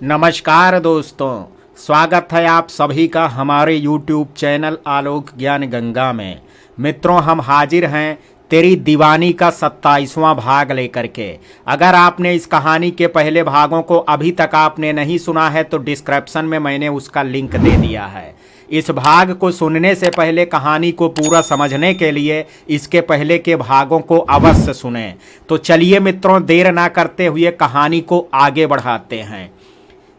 नमस्कार दोस्तों, स्वागत है आप सभी का हमारे YouTube चैनल आलोक ज्ञान गंगा में। मित्रों, हम हाजिर हैं तेरी दीवानी का 27वां भाग लेकर के। अगर आपने इस कहानी के पहले भागों को अभी तक आपने नहीं सुना है तो डिस्क्रिप्शन में मैंने उसका लिंक दे दिया है। इस भाग को सुनने से पहले कहानी को पूरा समझने के लिए इसके पहले के भागों को अवश्य सुनें। तो चलिए मित्रों, देर ना करते हुए कहानी को आगे बढ़ाते हैं।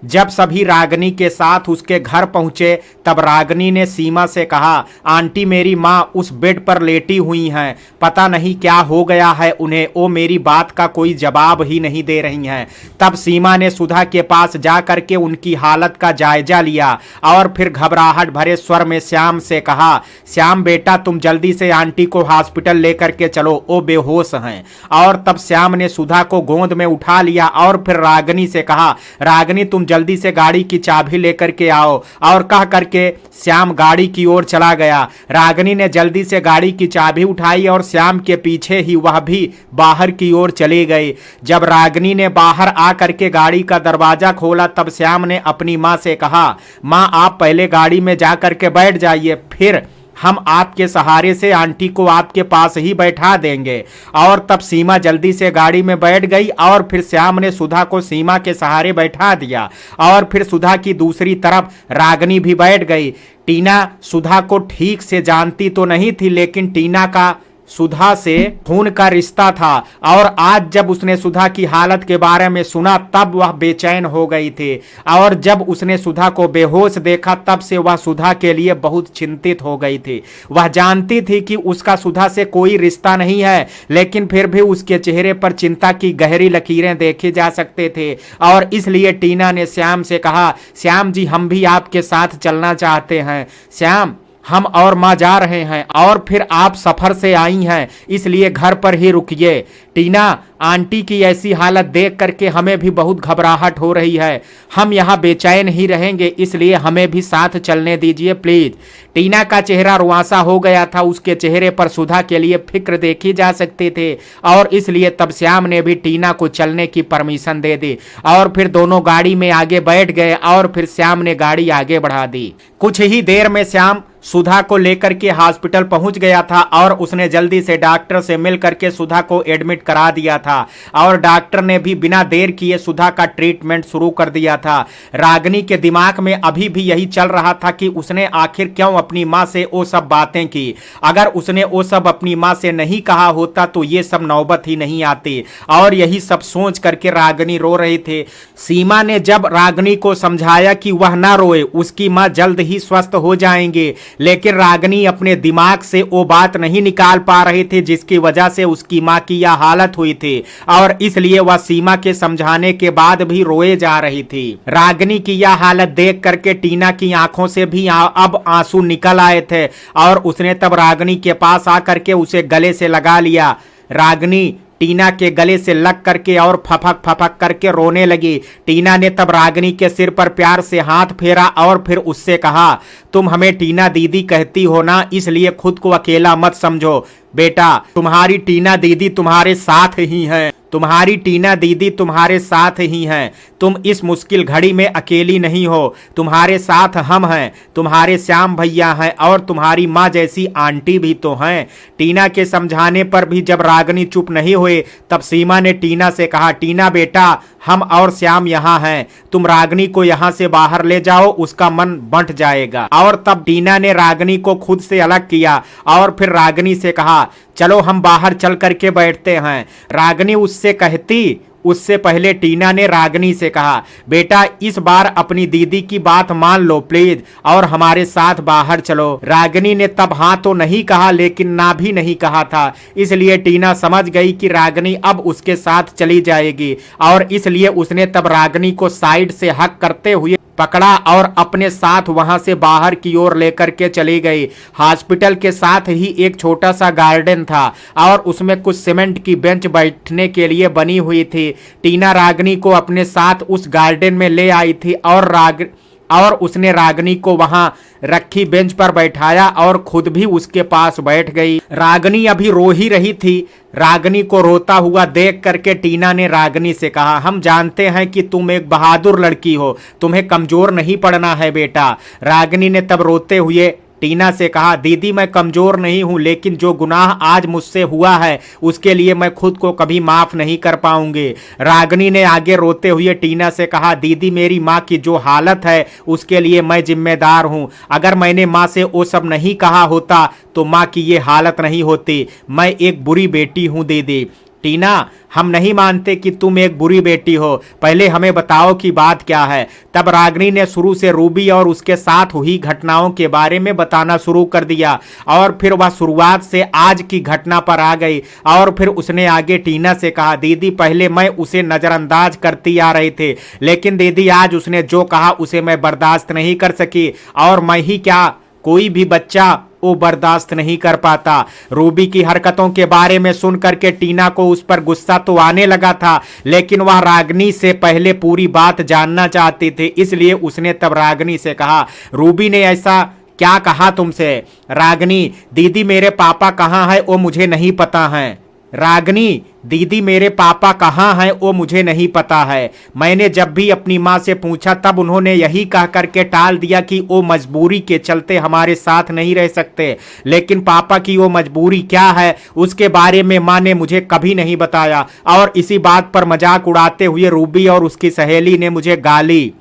जब सभी रागनी के साथ उसके घर पहुंचे तब रागनी ने सीमा से कहा, आंटी मेरी माँ उस बेड पर लेटी हुई हैं, पता नहीं क्या हो गया है उन्हें, वो मेरी बात का कोई जवाब ही नहीं दे रही हैं। तब सीमा ने सुधा के पास जा करके उनकी हालत का जायजा लिया और फिर घबराहट भरे स्वर में श्याम से कहा, श्याम बेटा तुम जल्दी से आंटी को हॉस्पिटल लेकर के चलो, वो बेहोश हैं। और तब श्याम ने सुधा को गोद में उठा लिया और फिर रागनी से कहा, रागनी तुम जल्दी से गाड़ी की चाबी लेकर के आओ। और कह करके श्याम गाड़ी की ओर चला गया। रागनी ने जल्दी से गाड़ी की चाबी उठाई और श्याम के पीछे ही वह भी बाहर की ओर चली गई। जब रागनी ने बाहर आकर के गाड़ी का दरवाजा खोला तब श्याम ने अपनी माँ से कहा, माँ आप पहले गाड़ी में जा करके बैठ जाइए, फिर हम आपके सहारे से आंटी को आपके पास ही बैठा देंगे। और तब सीमा जल्दी से गाड़ी में बैठ गई और फिर श्याम ने सुधा को सीमा के सहारे बैठा दिया और फिर सुधा की दूसरी तरफ रागनी भी बैठ गई। टीना सुधा को ठीक से जानती तो नहीं थी, लेकिन टीना का सुधा से खून का रिश्ता था और आज जब उसने सुधा की हालत के बारे में सुना तब वह बेचैन हो गई थी। और जब उसने सुधा को बेहोश देखा तब से वह सुधा के लिए बहुत चिंतित हो गई थी। वह जानती थी कि उसका सुधा से कोई रिश्ता नहीं है, लेकिन फिर भी उसके चेहरे पर चिंता की गहरी लकीरें देखे जा सकते थे। और इसलिए टीना ने श्याम से कहा, श्याम जी हम भी आपके साथ चलना चाहते हैं। श्याम हम और माँ जा रहे हैं और फिर आप सफर से आई हैं, इसलिए घर पर ही रुकिए। टीना आंटी की ऐसी हालत देख करके हमें भी बहुत घबराहट हो रही है, हम यहाँ बेचैन ही रहेंगे, इसलिए हमें भी साथ चलने दीजिए प्लीज। टीना का चेहरा रुआंसा हो गया था, उसके चेहरे पर सुधा के लिए फिक्र देखी जा सकती थी और इसलिए तब श्याम ने भी टीना को चलने की परमिशन दे दी और फिर दोनों गाड़ी में आगे बैठ गए और फिर श्याम ने गाड़ी आगे बढ़ा दी। कुछ ही देर में श्याम सुधा को लेकर के हॉस्पिटल पहुंच गया था और उसने जल्दी से डॉक्टर से मिल करके सुधा को एडमिट करा दिया था और डॉक्टर ने भी बिना देर किए सुधा का ट्रीटमेंट शुरू कर दिया था। रागनी के दिमाग में अभी भी यही चल रहा था कि उसने आखिर क्यों अपनी माँ से वो सब बातें की। अगर उसने वो सब अपनी माँ से नहीं कहा होता तो ये सब नौबत ही नहीं आती। और यही सब सोच करके रागनी रो रही थी। सीमा ने जब रागनी को समझाया कि वह ना रोए, उसकी माँ जल्द ही स्वस्थ हो जाएंगे, लेकिन रागनी अपने दिमाग से वो बात नहीं निकाल पा रही थी जिसकी वजह से उसकी माँ की यह हालत हुई थी और इसलिए वह सीमा के समझाने के बाद भी रोए जा रही थी। रागनी की यह हालत देख करके टीना की आंखों से भी अब आंसू निकल आए थे और उसने तब रागनी के पास आकर के उसे गले से लगा लिया। रागनी टीना के गले से लग करके और फपक फपक करके रोने लगी। टीना ने तब रागनी के सिर पर प्यार से हाथ फेरा और फिर उससे कहा, तुम हमें टीना दीदी कहती हो ना, इसलिए खुद को अकेला मत समझो बेटा, तुम्हारी टीना दीदी तुम्हारे साथ ही हैं, तुम्हारी टीना दीदी तुम्हारे साथ ही हैं। तुम इस मुश्किल घड़ी में अकेली नहीं हो, तुम्हारे साथ हम हैं, तुम्हारे श्याम भैया हैं और तुम्हारी माँ जैसी आंटी भी तो हैं। टीना के समझाने पर भी जब रागनी चुप नहीं हुए तब सीमा ने टीना से कहा, टीना बेटा हम और श्याम यहाँ हैं, तुम रागनी को यहाँ से बाहर ले जाओ, उसका मन बंट जाएगा। और तब टीना ने रागनी को खुद से अलग किया और फिर रागनी से कहा, चलो हम बाहर चल करके बैठते हैं। रागनी उससे कहती उससे पहले टीना ने रागनी से कहा, बेटा इस बार अपनी दीदी की बात मान लो प्लीज और हमारे साथ बाहर चलो। रागनी ने तब हाँ तो नहीं कहा लेकिन ना भी नहीं कहा था, इसलिए टीना समझ गई कि रागनी अब उसके साथ चली जाएगी और इसलिए उसने तब रागनी को साइड से हक करते हुए पकड़ा और अपने साथ वहां से बाहर की ओर लेकर के चली गई। हॉस्पिटल के साथ ही एक छोटा सा गार्डन था और उसमें कुछ सीमेंट की बेंच बैठने के लिए बनी हुई थी। टीना रागनी को अपने साथ उस गार्डन में ले आई थी और उसने रागिनी को वहां रखी बेंच पर बैठाया और खुद भी उसके पास बैठ गई। रागिनी अभी रो ही रही थी। रागिनी को रोता हुआ देख करके टीना ने रागिनी से कहा, हम जानते हैं कि तुम एक बहादुर लड़की हो, तुम्हें कमजोर नहीं पड़ना है बेटा। रागिनी ने तब रोते हुए टीना से कहा, दीदी मैं कमजोर नहीं हूं, लेकिन जो गुनाह आज मुझसे हुआ है उसके लिए मैं खुद को कभी माफ नहीं कर पाऊंगी। रागिनी ने आगे रोते हुए टीना से कहा, दीदी मेरी माँ की जो हालत है उसके लिए मैं जिम्मेदार हूं। अगर मैंने माँ से वो सब नहीं कहा होता तो माँ की ये हालत नहीं होती। मैं एक बुरी बेटी हूं दीदी। टीना, हम नहीं मानते कि तुम एक बुरी बेटी हो, पहले हमें बताओ कि बात क्या है। तब रागिनी ने शुरू से रूबी और उसके साथ हुई घटनाओं के बारे में बताना शुरू कर दिया और फिर वह शुरुआत से आज की घटना पर आ गई। और फिर उसने आगे टीना से कहा, दीदी पहले मैं उसे नजरअंदाज करती आ रही थी, लेकिन दीदी आज उसने जो कहा उसे मैं बर्दाश्त नहीं कर सकी, और मैं ही क्या कोई भी बच्चा वो बर्दाश्त नहीं कर पाता। रूबी की हरकतों के बारे में सुन करके टीना को उस पर गुस्सा तो आने लगा था, लेकिन वह रागिनी से पहले पूरी बात जानना चाहती थी, इसलिए उसने तब रागिनी से कहा, रूबी ने ऐसा क्या कहा तुमसे? रागिनी, दीदी मेरे पापा कहाँ हैं वो मुझे नहीं पता है। रागिनी, दीदी मेरे पापा कहाँ हैं वो मुझे नहीं पता है। मैंने जब भी अपनी माँ से पूछा तब उन्होंने यही कह करके टाल दिया कि वो मजबूरी के चलते हमारे साथ नहीं रह सकते, लेकिन पापा की वो मजबूरी क्या है उसके बारे में माँ ने मुझे कभी नहीं बताया। और इसी बात पर मजाक उड़ाते हुए रूबी और उसकी सहेली ने मुझे गाली।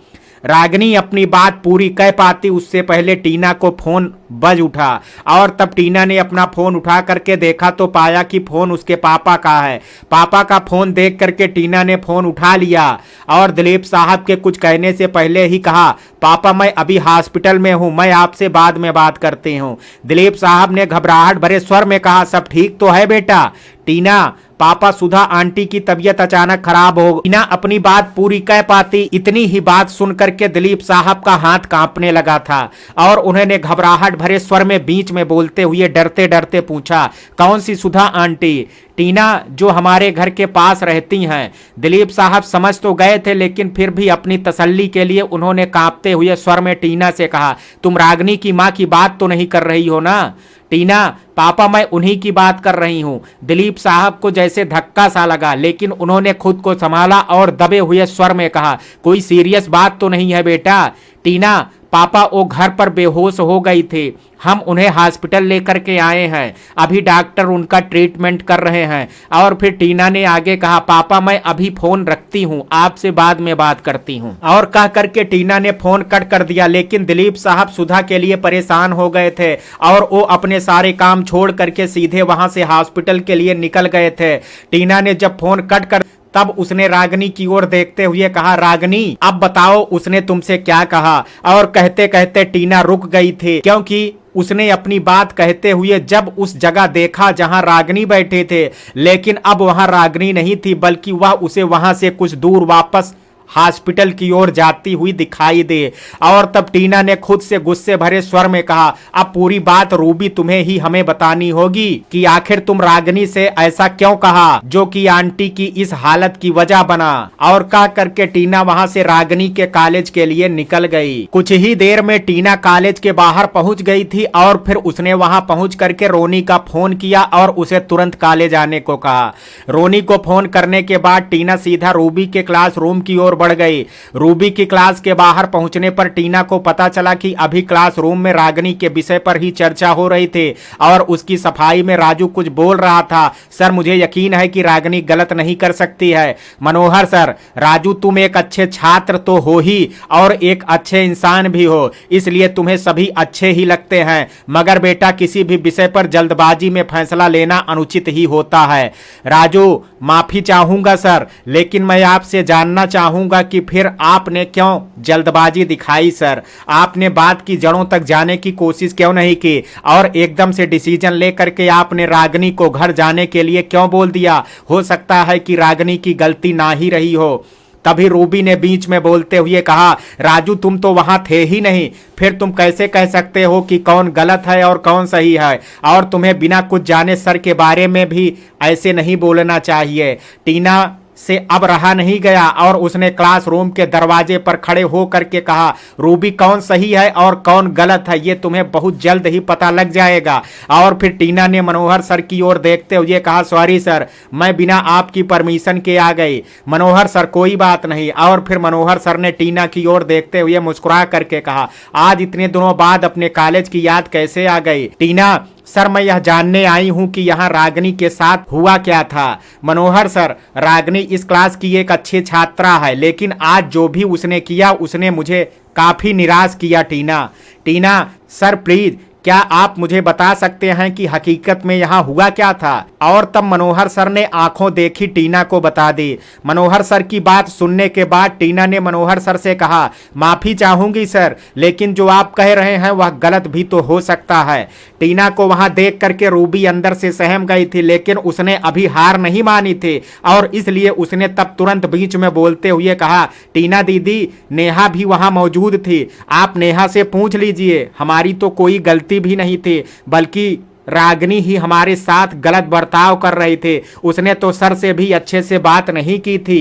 रागिनी अपनी बात पूरी कह पाती उससे पहले टीना को फोन बज उठा, और तब टीना ने अपना फोन उठा करके देखा तो पाया कि फोन उसके पापा का है। पापा का फोन देख करके टीना ने फोन उठा लिया और दिलीप साहब के कुछ कहने से पहले ही कहा, पापा मैं अभी हॉस्पिटल में हूं, मैं आपसे बाद में बात करती हूं। दिलीप साहब ने घबराहट भरे स्वर में कहा, सब ठीक तो है बेटा? टीना, पापा सुधा आंटी की तबीयत अचानक खराब हो गई। टीना अपनी बात पूरी कह पाती, इतनी ही बात सुन करके दिलीप साहब का हाथ कांपने लगा था और उन्होंने घबराहट भरे स्वर में बीच में बोलते हुए डरते डरते पूछा, कौन सी सुधा आंटी? टीना, जो हमारे घर के पास रहती हैं। दिलीप साहब समझ तो गए थे, लेकिन फिर भी अपनी तसल्ली के लिए उन्होंने कांपते हुए स्वर में टीना से कहा, तुम रागिनी की माँ की बात तो नहीं कर रही हो ना? टीना, पापा मैं उन्हीं की बात कर रही हूँ। दिलीप साहब को जैसे धक्का सा लगा, लेकिन उन्होंने खुद को संभाला और दबे हुए स्वर में कहा, कोई सीरियस बात तो नहीं है बेटा? टीना, पापा वो घर पर बेहोश हो गई थी, हम उन्हें हॉस्पिटल लेकर के आए हैं, अभी डॉक्टर उनका ट्रीटमेंट कर रहे हैं। और फिर टीना ने आगे कहा, पापा मैं अभी फोन रखती हूँ, आपसे बाद में बात करती हूँ। और कह करके टीना ने फोन कट कर दिया, लेकिन दिलीप साहब सुधा के लिए परेशान हो गए थे और वो अपने सारे काम छोड़ करके सीधे वहां से हॉस्पिटल के लिए निकल गए थे। टीना ने जब फोन कट कर तब उसने रागिनी की ओर देखते हुए कहा, रागिनी अब बताओ उसने तुमसे क्या कहा? और कहते कहते टीना रुक गई थी, क्योंकि उसने अपनी बात कहते हुए जब उस जगह देखा जहां रागिनी बैठे थे, लेकिन अब वहां रागिनी नहीं थी, बल्कि वह उसे वहां से कुछ दूर वापस हॉस्पिटल की ओर जाती हुई दिखाई दे। और तब टीना ने खुद से गुस्से भरे स्वर में कहा, अब पूरी बात रूबी तुम्हें ही हमें बतानी होगी कि आखिर तुम रागिनी से ऐसा क्यों कहा जो कि आंटी की इस हालत की वजह बना। और कह करके टीना वहां से रागिनी के कॉलेज के लिए निकल गई। कुछ ही देर में टीना कॉलेज के बाहर पहुंच गई थी और फिर उसने वहां पहुंच करके रोनी का फोन किया और उसे तुरंत कॉलेज आने को कहा। रोनी को फोन करने के बाद टीना सीधा रूबी के क्लासरूम की ओर बढ़ गई। रूबी की क्लास के बाहर पहुंचने पर टीना को पता चला कि अभी क्लासरूम में रागिनी के विषय पर ही चर्चा हो रही थी और उसकी सफाई में राजू कुछ बोल रहा था। सर मुझे यकीन है कि रागिनी गलत नहीं कर सकती है। मनोहर सर, राजू तुम एक अच्छे छात्र तो हो ही और एक अच्छे इंसान भी हो, इसलिए तुम्हें सभी अच्छे ही लगते हैं, मगर बेटा किसी भी विषय पर जल्दबाजी में फैसला लेना अनुचित ही होता है। राजू माफी चाहूंगा सर, लेकिन मैं आपसे जानना चाहूंगा कि फिर आपने क्यों जल्दबाजी दिखाई सर? आपने बात की जड़ों तक जाने की कोशिश क्यों नहीं की और एकदम से डिसीजन लेकर के आपने रागिनी को घर जाने के लिए क्यों बोल दिया? हो सकता है कि रागिनी की गलती ना ही रही हो। तभी रूबी ने बीच में बोलते हुए कहा, राजू तुम तो वहां थे ही नहीं, फिर तुम कैसे कह सकते हो कि कौन गलत है और कौन सही है? और तुम्हें बिना कुछ जाने सर के बारे में भी ऐसे नहीं बोलना चाहिए। टीना से अब रहा नहीं गया और उसने क्लासरूम के दरवाजे पर खड़े हो करके कहा, रूबी कौन सही है और कौन गलत है ये तुम्हें बहुत जल्द ही पता लग जाएगा। और फिर टीना ने मनोहर सर की ओर देखते हुए कहा, सॉरी सर, मैं बिना आपकी परमिशन के आ गई। मनोहर सर, कोई बात नहीं। और फिर मनोहर सर ने टीना की ओर देखते हुए मुस्कुरा करके कहा, आज इतने दिनों बाद अपने कॉलेज की याद कैसे आ गई? टीना, सर मैं यह जानने आई हूं कि यहाँ रागनी के साथ हुआ क्या था। मनोहर सर, रागनी इस क्लास की एक अच्छी छात्रा है, लेकिन आज जो भी उसने किया उसने मुझे काफी निराश किया। टीना सर प्लीज, क्या आप मुझे बता सकते हैं कि हकीकत में यहाँ हुआ क्या था? और तब मनोहर सर ने आंखों देखी टीना को बता दी। मनोहर सर की बात सुनने के बाद टीना ने मनोहर सर से कहा, माफी चाहूंगी सर, लेकिन जो आप कह रहे हैं वह गलत भी तो हो सकता है। टीना को वहां देख करके रूबी अंदर से सहम गई थी, लेकिन उसने अभी हार नहीं मानी थी और इसलिए उसने तब तुरंत बीच में बोलते हुए कहा, टीना दीदी, नेहा भी वहां मौजूद थी, आप नेहा से पूछ लीजिए, हमारी तो कोई गलती भी नहीं थी, बल्कि रागनी ही हमारे साथ गलत बर्ताव कर रहे थे। उसने तो सर से भी अच्छे से बात नहीं की थी।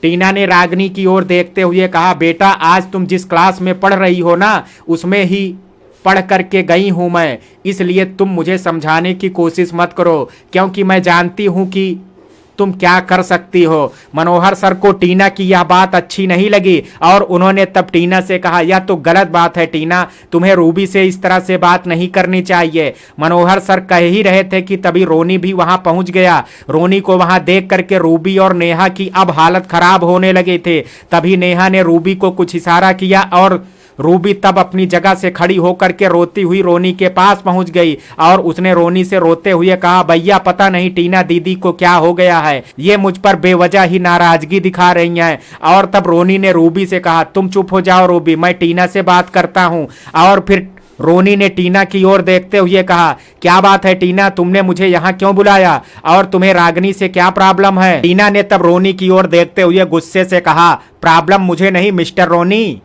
टीना ने रागनी की ओर देखते हुए कहा, बेटा आज तुम जिस क्लास में पढ़ रही हो ना, उसमें ही पढ़ करके गई हूं मैं, इसलिए तुम मुझे समझाने की कोशिश मत करो, क्योंकि मैं जानती हूं कि तुम क्या कर सकती हो। मनोहर सर को टीना की यह बात अच्छी नहीं लगी और उन्होंने तब टीना से कहा, यह तो गलत बात है टीना, तुम्हें रूबी से इस तरह से बात नहीं करनी चाहिए। मनोहर सर कह ही रहे थे कि तभी रोनी भी वहां पहुंच गया। रोनी को वहां देख करके रूबी और नेहा की अब हालत खराब होने लगे थे। तभी नेहा ने रूबी को कुछ इशारा किया और रूबी तब अपनी जगह से खड़ी होकर के रोती हुई रोनी के पास पहुंच गई और उसने रोनी से रोते हुए कहा, भैया पता नहीं टीना दीदी को क्या हो गया है, ये मुझ पर बेवजह ही नाराजगी दिखा रही हैं। और तब रोनी ने रूबी से कहा, तुम चुप हो जाओ रूबी, मैं टीना से बात करता हूं। और फिर रोनी ने टीना की ओर देखते हुए कहा, क्या बात है टीना, तुमने मुझे यहाँ क्यों बुलाया और तुम्हें रागनी से क्या प्रॉब्लम है? टीना ने तब रोनी की ओर देखते हुए गुस्से से कहा, प्रॉब्लम मुझे नहीं मिस्टर रोनी,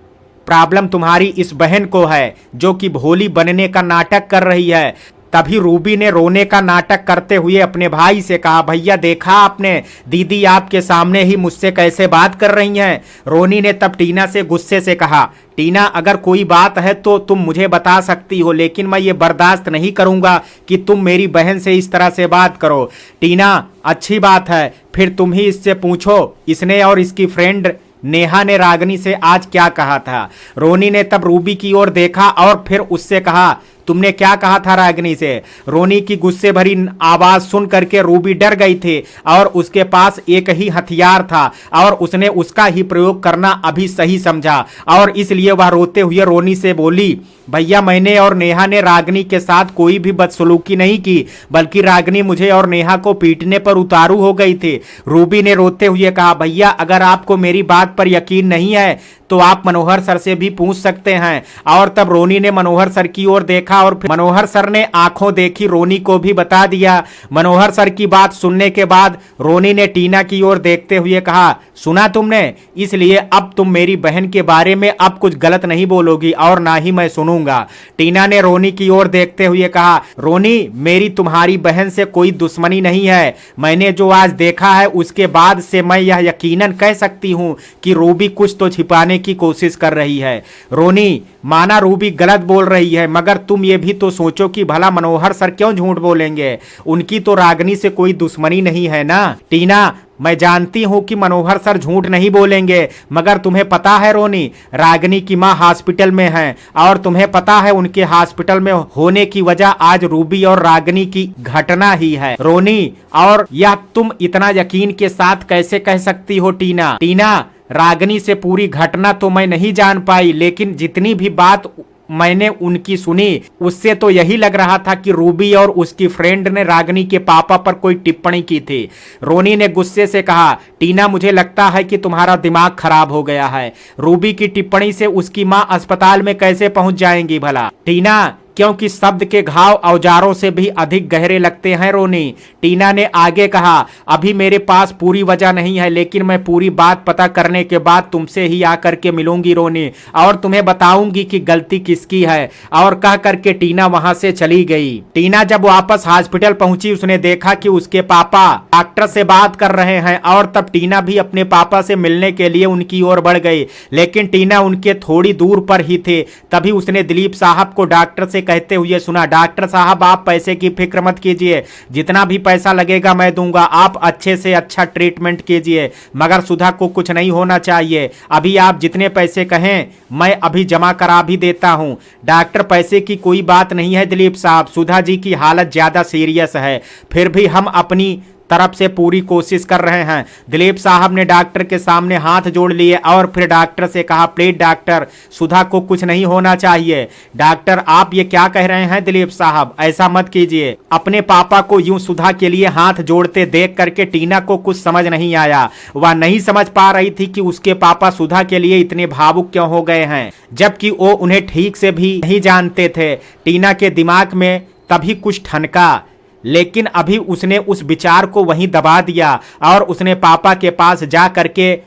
प्रॉब्लम तुम्हारी इस बहन को है जो कि भोली बनने का नाटक कर रही है। तभी रूबी ने रोने का नाटक करते हुए अपने भाई से कहा, भैया देखा आपने, दीदी आपके सामने ही मुझसे कैसे बात कर रही हैं। रोनी ने तब टीना से गुस्से से कहा, टीना अगर कोई बात है तो तुम मुझे बता सकती हो, लेकिन मैं ये बर्दाश्त नहीं करूंगा कि तुम मेरी बहन से इस तरह से बात करो। टीना अच्छी बात है, फिर तुम ही इससे पूछो, इसने और इसकी फ्रेंड नेहा ने रागनी से आज क्या कहा था। रोनी ने तब रूबी की ओर देखा और फिर उससे कहा, तुमने क्या कहा था रागनी से? रोनी की गुस्से भरी आवाज सुन करके रूबी डर गई थी और उसके पास एक ही हथियार था और उसने उसका ही प्रयोग करना अभी सही समझा और इसलिए वह रोते हुए रोनी से बोली, भैया मैंने और नेहा ने रागनी के साथ कोई भी बदसलूकी नहीं की, बल्कि रागनी मुझे और नेहा को पीटने पर उतारू हो गई थी। रूबी ने रोते हुए कहा, भैया अगर आपको मेरी बात पर यकीन नहीं है तो आप मनोहर सर से भी पूछ सकते हैं। और तब रोनी ने मनोहर सर की ओर देखा और फिर मनोहर सर ने आंखों देखी रोनी को भी बता दिया। मनोहर सर की बात सुनने के बाद रोनी ने टीना की ओर देखते हुए कहा, सुना तुमने, इसलिए अब तुम मेरी बहन के बारे में अब कुछ गलत नहीं बोलोगी और ना ही मैं सुनूंगा। टीना ने रोनी की ओर देखते हुए कहा, रोनी मेरी तुम्हारी बहन से कोई दुश्मनी नहीं है, मैंने जो आज देखा है उसके बाद से मैं यह यकीनन कह सकती हूं कि रूबी कुछ तो छिपाने की कोशिश कर रही है। रोनी माना रूबी गलत बोल रही है, मगर तुम ये भी तो सोचो कि भला मनोहर सर क्यों झूठ बोलेंगे, उनकी तो रागनी से कोई दुश्मनी नहीं है ना। टीना मैं जानती हूं कि मनोहर सर झूठ नहीं बोलेंगे, मगर तुम्हें पता है रोनी, रागनी की मां हॉस्पिटल में है और तुम्हें पता है उनके हॉस्पिटल में होने की वजह आज रूबी और रागनी की घटना ही है रोनी, और यह तुम इतना यकीन के साथ कैसे कह सकती हो टीना रागनी से पूरी घटना तो मैं नहीं जान पाई, लेकिन जितनी भी बात मैंने उनकी सुनी उससे तो यही लग रहा था कि रूबी और उसकी फ्रेंड ने रागनी के पापा पर कोई टिप्पणी की थी। रोनी ने गुस्से से कहा, टीना मुझे लगता है कि तुम्हारा दिमाग खराब हो गया है, रूबी की टिप्पणी से उसकी मां अस्पताल में कैसे पहुंच जाएंगी भला? टीना क्योंकि शब्द के घाव औजारों से भी अधिक गहरे लगते हैं रोनी। टीना ने आगे कहा, अभी मेरे पास पूरी वजह नहीं है, लेकिन मैं पूरी बात पता करने के बाद तुमसे ही आकर के मिलूंगी रोनी, और तुम्हें बताऊंगी कि गलती किसकी है। और कह करके टीना वहां से चली गई। टीना जब वापस हॉस्पिटल पहुंची, उसने देखा कि उसके पापा डॉक्टर से बात कर रहे हैं, और तब टीना भी अपने पापा से मिलने के लिए उनकी ओर बढ़ गई। लेकिन टीना उनके थोड़ी दूर पर ही थे। तभी उसने दिलीप साहब को डॉक्टर से कहते हुए सुना, डॉक्टर साहब आप पैसे की फिक्र मत कीजिए, जितना भी पैसा लगेगा मैं दूंगा, आप अच्छे से अच्छा ट्रीटमेंट कीजिए, मगर सुधा को कुछ नहीं होना चाहिए। अभी आप जितने पैसे कहें मैं अभी जमा करा भी देता हूं। डॉक्टर पैसे की कोई बात नहीं है दिलीप साहब, सुधा जी की हालत ज्यादा सीरियस है, फिर भी हम अपनी तरफ से पूरी कोशिश कर रहे हैं। दिलीप साहब ने डॉक्टर के सामने हाथ जोड़ लिए और फिर डॉक्टर से कहा, प्लीज डॉक्टर, सुधा को कुछ नहीं होना चाहिए। डॉक्टर आप ये क्या कह रहे हैं दिलीप साहब, ऐसा मत कीजिए। अपने पापा को यूं सुधा के लिए हाथ जोड़ते देख करके टीना को कुछ समझ नहीं आया। वह नहीं समझ पा रही थी कि उसके पापा सुधा के लिए इतने भावुक क्यों हो गए हैं, जबकि वो उन्हें ठीक से भी नहीं जानते थे। टीना के दिमाग में तभी कुछ ठनका, लेकिन अभी उसने उस विचार को वहीं दबा दिया और उसने पापा के पास जा करके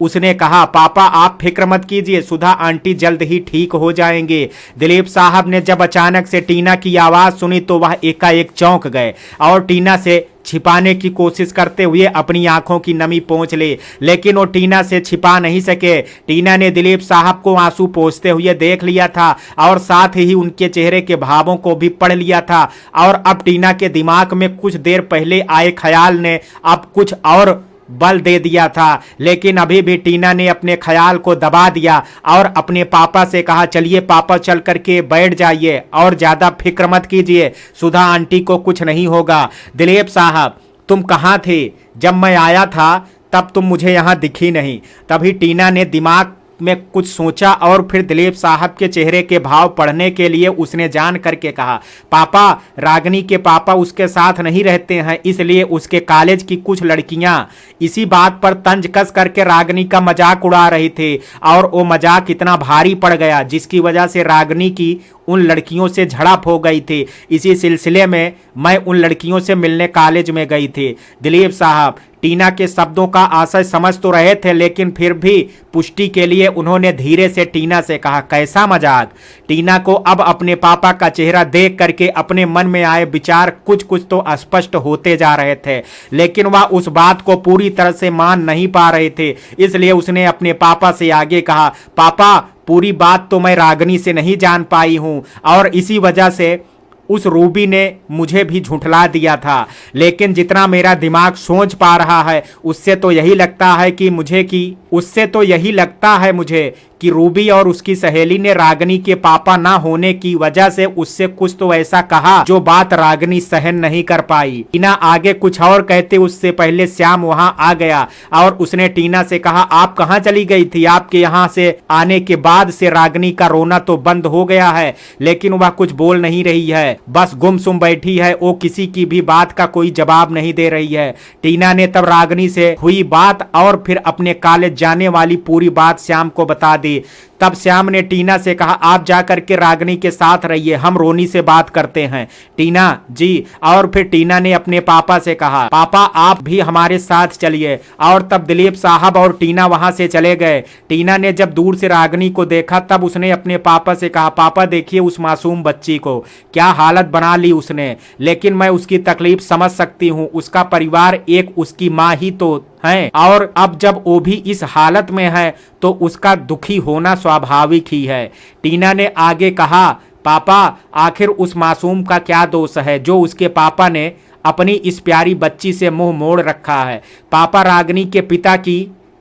उसने कहा, पापा आप फिक्र मत कीजिए, सुधा आंटी जल्द ही ठीक हो जाएंगे। दिलीप साहब ने जब अचानक से टीना की आवाज सुनी तो वह एकाएक चौंक गए और टीना से छिपाने की कोशिश करते हुए अपनी आंखों की नमी पोंछ ली, लेकिन वो टीना से छिपा नहीं सके। टीना ने दिलीप साहब को आंसू पोंछते हुए देख लिया था और साथ ही उनके चेहरे के भावों को भी पढ़ लिया था, और अब टीना के दिमाग में कुछ देर पहले आए ख्याल ने अब कुछ और बल दे दिया था। लेकिन अभी भी टीना ने अपने ख्याल को दबा दिया और अपने पापा से कहा, चलिए पापा चल करके बैठ जाइए और ज्यादा फिक्र मत कीजिए, सुधा आंटी को कुछ नहीं होगा। दिलीप साहब तुम कहाँ थे, जब मैं आया था तब तुम मुझे यहाँ दिखी नहीं। तभी टीना ने दिमाग में कुछ सोचा और फिर दिलीप साहब के चेहरे के भाव पढ़ने के लिए उसने जान करके कहा, पापा रागिनी के पापा उसके साथ नहीं रहते हैं, इसलिए उसके कॉलेज की कुछ लड़कियां इसी बात पर तंज कस करके रागिनी का मजाक उड़ा रही थी, और वो मजाक इतना भारी पड़ गया जिसकी वजह से रागिनी की उन लड़कियों से झड़प हो गई थी। इसी सिलसिले में मैं उन लड़कियों से मिलने कॉलेज में गई थी। दिलीप साहब टीना के शब्दों का आशय समझ तो रहे थे, लेकिन फिर भी पुष्टि के लिए उन्होंने धीरे से टीना से कहा, कैसा मजाक। टीना को अब अपने पापा का चेहरा देख करके अपने मन में आए विचार कुछ कुछ तो स्पष्ट होते जा रहे थे, लेकिन वह उस बात को पूरी तरह से मान नहीं पा रहे थे। इसलिए उसने अपने पापा से आगे कहा, पापा पूरी बात तो मैं रागिनी से नहीं जान पाई हूं, और इसी वजह से उस रूबी ने मुझे भी झुठला दिया था, लेकिन जितना मेरा दिमाग सोच पा रहा है उससे तो यही लगता है मुझे कि रूबी और उसकी सहेली ने रागिनी के पापा ना होने की वजह से उससे कुछ तो ऐसा कहा जो बात रागिनी सहन नहीं कर पाई। टीना आगे कुछ और कहते उससे पहले श्याम वहां आ गया और उसने टीना से कहा, आप कहां चली गई थी, आपके यहां से आने के बाद से रागिनी का रोना तो बंद हो गया है, लेकिन वह कुछ बोल नहीं रही है, बस गुमसुम बैठी है, वो किसी की भी बात का कोई जवाब नहीं दे रही है। टीना ने तब रागिनी से हुई बात और फिर अपने कॉलेज जाने वाली पूरी बात श्याम को बता दी। तब श्याम ने टीना से कहा, आप जाकर के रागिनी के साथ रहिए, हम रोनी से बात करते हैं। टीना जी। और फिर टीना ने अपने पापा से कहा, पापा आप भी हमारे साथ चलिए, और तब दिलीप साहब और टीना वहां से चले गए। टीना ने जब दूर से रागिनी को देखा तब उसने अपने पापा से कहा, पापा देखिए उस मासूम बच्ची को, क्या हालत बना ली उसने, लेकिन मैं उसकी तकलीफ समझ सकती हूँ, उसका परिवार एक उसकी माँ ही तो है, और अब जब वो भी इस हालत में है तो उसका दुखी होना स्वाभाविक ही है। टीना ने आगे कहा, पापा आखिर उस मासूम का क्या दोष है जो उसके पापा ने अपनी इस प्यारी बच्ची से मुंह मोड़ रखा है। पापा रागिनी के पिता की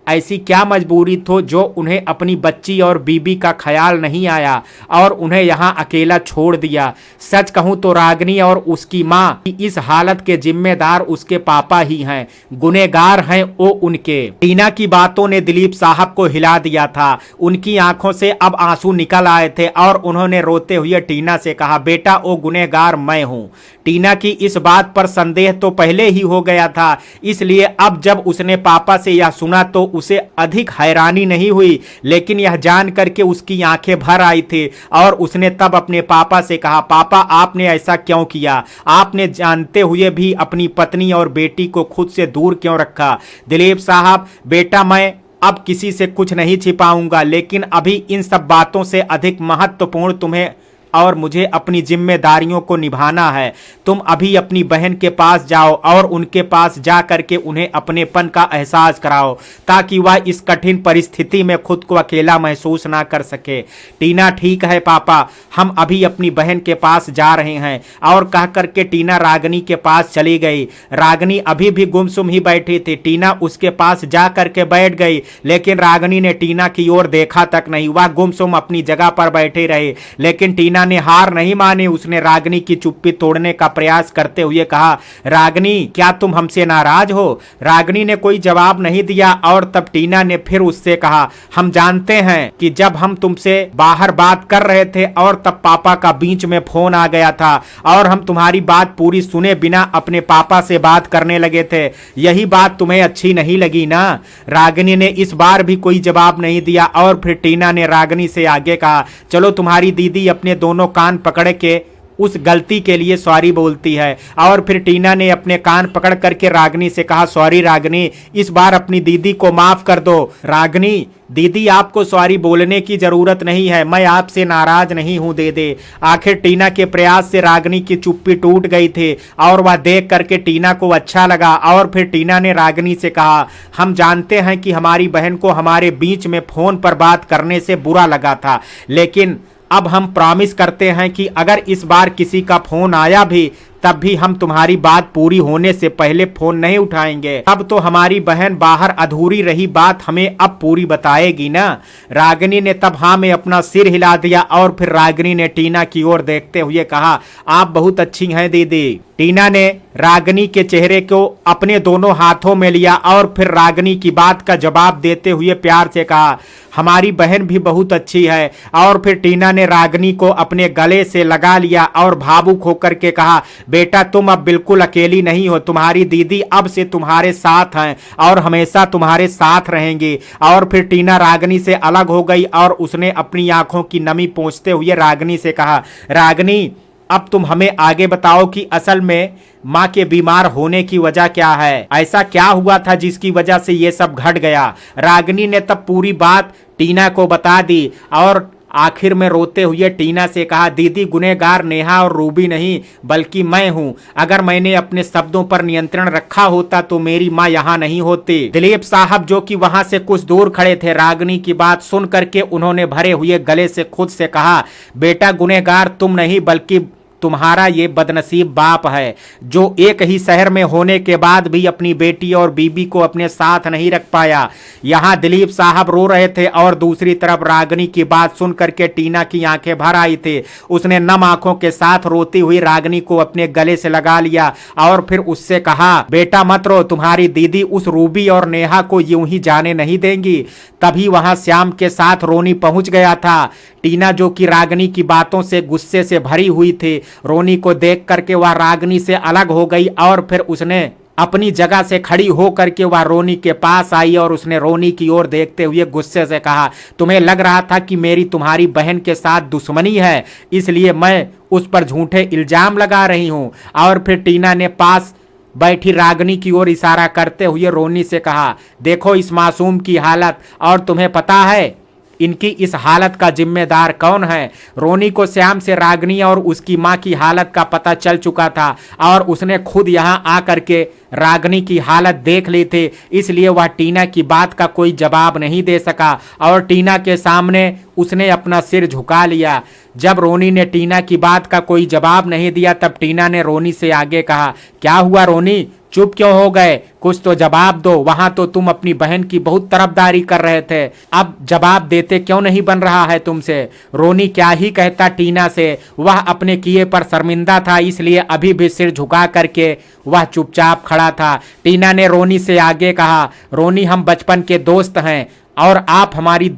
ऐसी क्या मजबूरी थी जो उन्हें अपनी बच्ची और बीबी का ख्याल नहीं आया और उन्हें यहाँ अकेला छोड़ दिया। सच कहूँ तो रागिनी और उसकी माँ इस हालत के जिम्मेदार उसके पापा ही हैं, गुनहगार हैं वो उनके। टीना की बातों ने दिलीप साहब को हिला दिया था, उनकी आंखों से अब आंसू निकल आए थे और उन्होंने रोते हुए टीना से कहा, बेटा वो गुनहगार मैं हूँ। टीना की इस बात पर संदेह तो पहले ही हो गया था, इसलिए अब जब उसने पापा से यह सुना तो उसे अधिक हैरानी नहीं हुई, लेकिन यह जान करके उसकी आंखें भर आई थी और उसने तब अपने पापा से कहा, पापा आपने ऐसा क्यों किया? आपने जानते हुए भी अपनी पत्नी और बेटी को खुद से दूर क्यों रखा? दिलीप साहब, बेटा मैं अब किसी से कुछ नहीं छिपाऊंगा, लेकिन अभी इन सब बातों से अधिक महत्वपूर्ण तुम्हें और मुझे अपनी जिम्मेदारियों को निभाना है। तुम अभी अपनी बहन के पास जाओ और उनके पास जा करके उन्हें अपनेपन का एहसास कराओ, ताकि वह इस कठिन परिस्थिति में खुद को अकेला महसूस ना कर सके। टीना, ठीक है पापा, हम अभी अपनी बहन के पास जा रहे हैं। और कह करके टीना रागिनी के पास चली गई। रागिनी अभी भी गुमसुम ही बैठी थी। टीना उसके पास जा करके बैठ गई, लेकिन रागिनी ने टीना की ओर देखा तक नहीं। वह गुमसुम अपनी जगह पर बैठे रहे, लेकिन टीना ने हार नहीं मानी। उसने रागिनी की चुप्पी तोड़ने का प्रयास करते हुए कहा, रागिनी क्या तुम हमसे नाराज हो? रागिनी ने कोई जवाब नहीं दिया और तब टीना ने फिर उससे कहा, हम जानते हैं कि जब हम तुमसे बाहर बात कर रहे थे और तब पापा का बीच में फोन आ गया था और हम तुम्हारी बात पूरी सुने बिना अपने पापा से बात करने लगे थे। यही बात तुम्हें अच्छी नहीं लगी ना? रागिनी ने इस बार भी कोई जवाब नहीं दिया और फिर टीना ने रागिनी से आगे कहा, चलो तुम्हारी दीदी अपने दोनों कान पकड़ के उस गलती के लिए सॉरी बोलती है। और फिर टीना ने अपने कान पकड़ करके रागिनी से कहा, सॉरी रागिनी, इस बार अपनी दीदी को माफ कर दो। रागिनी, दीदी आपको सॉरी बोलने की जरूरत नहीं है, मैं आपसे नाराज नहीं हूं दीदी। आखिर टीना के प्रयास से रागिनी की चुप्पी टूट गई थी और वह देख करके टीना को अच्छा लगा। और फिर टीना ने रागिनी से कहा, हम जानते हैं कि हमारी बहन को हमारे बीच में फोन पर बात करने से बुरा लगा था, लेकिन अब हम प्रॉमिस करते हैं कि अगर इस बार किसी का फोन आया भी तब भी हम तुम्हारी बात पूरी होने से पहले फोन नहीं उठाएंगे। अब तो हमारी बहन बाहर अधूरी रही बात हमें अब पूरी बताएगी ना? रागिनी ने तब हाँ में अपना सिर हिला दिया और फिर रागिनी ने टीना की ओर देखते हुए कहा, आप बहुत अच्छी हैं दीदी। टीना ने रागिनी के चेहरे को अपने दोनों हाथों में लिया और फिर रागिनी की बात का जवाब देते हुए प्यार से कहा, हमारी बहन भी बहुत अच्छी है। और फिर टीना ने रागिनी को अपने गले से लगा लिया और भावुक होकर के कहा, बेटा तुम अब बिल्कुल अकेली नहीं हो, तुम्हारी दीदी अब से तुम्हारे साथ हैं और हमेशा तुम्हारे साथ रहेंगी। और फिर टीना रागिनी से अलग हो गई और उसने अपनी आंखों की नमी पोंछते हुए रागिनी से कहा, रागिनी अब तुम हमें आगे बताओ कि असल में माँ के बीमार होने की वजह क्या है? ऐसा क्या हुआ था जिसकी वजह से ये सब घट गया? रागिनी ने तब पूरी बात टीना को बता दी और आखिर में रोते हुए टीना से कहा, दीदी गुनहगार नेहा और रूबी नहीं बल्कि मैं हूँ। अगर मैंने अपने शब्दों पर नियंत्रण रखा होता तो मेरी माँ यहाँ नहीं होती। दिलीप साहब जो कि वहां से कुछ दूर खड़े थे, रागिनी की बात सुन करके उन्होंने भरे हुए गले से खुद से कहा, बेटा गुनहगार तुम नहीं बल्कि तुम्हारा ये बदनसीब बाप है, जो एक ही शहर में होने के बाद भी अपनी बेटी और बीबी को अपने साथ नहीं रख पाया। यहाँ दिलीप साहब रो रहे थे और दूसरी तरफ रागिनी की बात सुन करके टीना की आंखें भर आई थी। उसने नम आंखों के साथ रोती हुई रागिनी को अपने गले से लगा लिया और फिर उससे कहा, बेटा मत रो, तुम्हारी दीदी उस रूबी और नेहा को यूं ही जाने नहीं देंगी। तभी वहां श्याम के साथ रोनी पहुंच गया था। टीना जो कि रागिनी की बातों से गुस्से से भरी हुई थी, रोनी को देख करके वह रागिनी से अलग हो गई और फिर उसने अपनी जगह से खड़ी हो करके वह रोनी के पास आई और उसने रोनी की ओर देखते हुए गुस्से से कहा, तुम्हें लग रहा था कि मेरी तुम्हारी बहन के साथ दुश्मनी है, इसलिए मैं उस पर झूठे इल्जाम लगा रही हूं। और फिर टीना ने पास बैठी रागिनी की ओर इशारा करते हुए रोनी से कहा, देखो इस मासूम की हालत, और तुम्हें पता है इनकी इस हालत का जिम्मेदार कौन है? रोनी को श्याम से रागिनी और उसकी मां की हालत का पता चल चुका था और उसने खुद यहां आकर के रागिनी की हालत देख ली थी, इसलिए वह टीना की बात का कोई जवाब नहीं दे सका और टीना के सामने उसने अपना सिर झुका लिया। जब रोनी ने टीना की बात का कोई जवाब नहीं दिया तब टीना ने रोनी से आगे कहा, क्या हुआ रोनी, चुप क्यों हो गए? कुछ तो जवाब दो। वहां तो तुम अपनी बहन की बहुत तरफदारी कर रहे थे, अब जवाब देते क्यों नहीं बन रहा है तुमसे? रोनी क्या ही कहता टीना से, वह अपने किए पर शर्मिंदा था, इसलिए अभी भी सिर झुका करके वह चुपचाप खड़ा था। टीना ने रोनी से आगे कहा, रोनी हम बचपन के दोस्त हैं और आप हमारी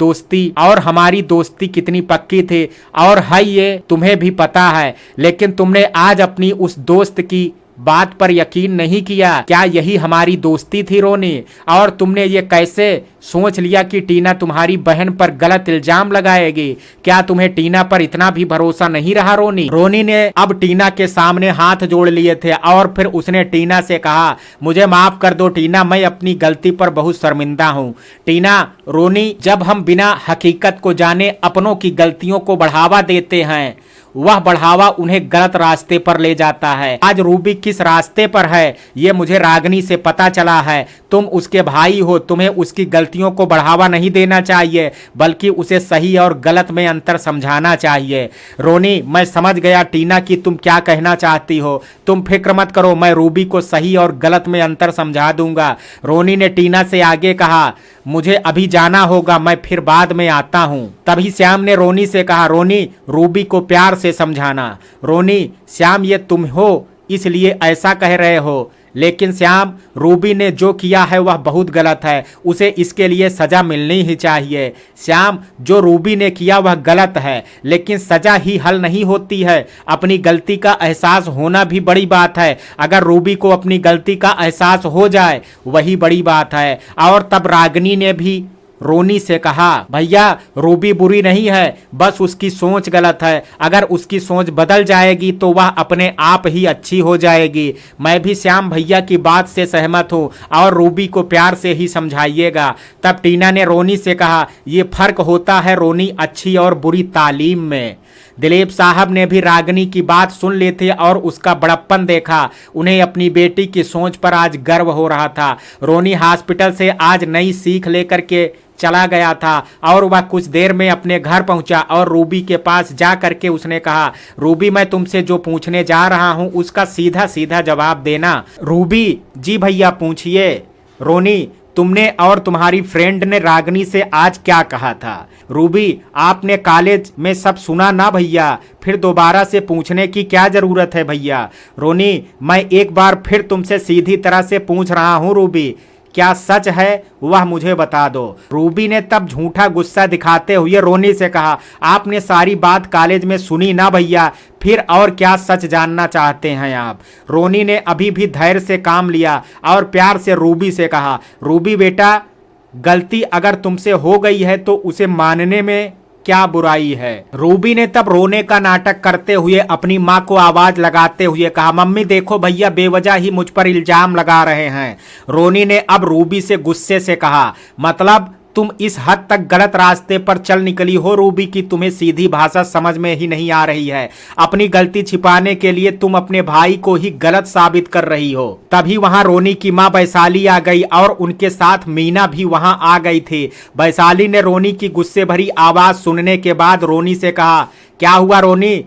दोस्ती कितनी पक्की थी और है ये तुम्हें भी पता है, लेकिन तुमने आज अपनी उस दोस्त की बात पर यकीन नहीं किया? क्या यही हमारी दोस्ती थी रोनी? और तुमने ये कैसे सोच लिया कि टीना तुम्हारी बहन पर गलत इल्जाम लगाएगी? क्या तुम्हें टीना पर इतना भी भरोसा नहीं रहा रोनी? रोनी ने अब टीना के सामने हाथ जोड़ लिए थे और फिर उसने टीना से कहा, मुझे माफ कर दो टीना, मैं अपनी गलती पर बहुत शर्मिंदा हूँ। टीना, रोनी, जब हम बिना हकीकत को जाने अपनों की गलतियों को बढ़ावा देते हैं, वह बढ़ावा उन्हें गलत रास्ते पर ले जाता है। आज रूबी किस रास्ते पर है ये मुझे रागनी से पता चला है। तुम उसके भाई हो, तुम्हें उसकी गलतियों को बढ़ावा नहीं देना चाहिए, बल्कि उसे सही और गलत में अंतर समझाना चाहिए। रोनी, मैं समझ गया टीना कि तुम क्या कहना चाहती हो। तुम फिक्र मत करो, मैं रूबी को सही और गलत में अंतर समझा दूंगा। रोनी ने टीना से आगे कहा, मुझे अभी जाना होगा, मैं फिर बाद में आता हूं। तभी श्याम ने रोनी से कहा, रोनी, रूबी को प्यार से समझाना। रोनी, श्याम, ये तुम हो इसलिए ऐसा कह रहे हो, लेकिन श्याम, रूबी ने जो किया है वह बहुत गलत है, उसे इसके लिए सजा मिलनी ही चाहिए। श्याम, जो रूबी ने किया वह गलत है, लेकिन सजा ही हल नहीं होती है। अपनी गलती का एहसास होना भी बड़ी बात है। अगर रूबी को अपनी गलती का एहसास हो जाए वही बड़ी बात है। और तब रागिनी ने भी रोनी से कहा, भैया, रूबी बुरी नहीं है, बस उसकी सोच गलत है। अगर उसकी सोच बदल जाएगी तो वह अपने आप ही अच्छी हो जाएगी। मैं भी श्याम भैया की बात से सहमत हूँ और रूबी को प्यार से ही समझाइएगा। तब टीना ने रोनी से कहा, ये फर्क होता है रोनी, अच्छी और बुरी तालीम में। दिलीप साहब ने भी रागिनी की बात सुन ली थी और उसका बड़प्पन देखा। उन्हें अपनी बेटी की सोच पर आज गर्व हो रहा था। रोनी हॉस्पिटल से आज नई सीख लेकर के चला गया था और वह कुछ देर में अपने घर पहुंचा और रूबी के पास जा करके उसने कहा, रूबी, मैं तुमसे जो पूछने जा रहा हूं उसका सीधा सीधा जवाब देना। रूबी, जी भैया, पूछिए। रोनी, तुमने और तुम्हारी फ्रेंड ने रागिनी से आज क्या कहा था? रूबी, आपने कॉलेज में सब सुना ना भैया, फिर दोबारा से पूछने की क्या जरूरत है भैया? रोनी, मैं एक बार फिर तुमसे सीधी तरह से पूछ रहा हूँ रूबी, क्या सच है वह मुझे बता दो। रूबी ने तब झूठा गुस्सा दिखाते हुए रोनी से कहा, आपने सारी बात कॉलेज में सुनी ना भैया, फिर और क्या सच जानना चाहते हैं आप? रोनी ने अभी भी धैर्य से काम लिया और प्यार से रूबी से कहा, रूबी बेटा, गलती अगर तुमसे हो गई है तो उसे मानने में क्या बुराई है? रूबी ने तब रोने का नाटक करते हुए अपनी माँ को आवाज लगाते हुए कहा, मम्मी देखो भैया बेवजह ही मुझ पर इल्जाम लगा रहे हैं। रोनी ने अब रूबी से गुस्से से कहा, मतलब तुम इस हद तक गलत रास्ते पर चल निकली हो रूबी कि तुम्हें सीधी भाषा समझ में ही नहीं आ रही है। अपनी गलती छिपाने के लिए तुम अपने भाई को ही गलत साबित कर रही हो। तभी वहां रोनी की मां वैशाली आ गई और उनके साथ मीना भी वहां आ गई थी। वैशाली ने रोनी की गुस्से भरी आवाज सुनने के बाद रोनी से कहा, क्या हुआ रोनी,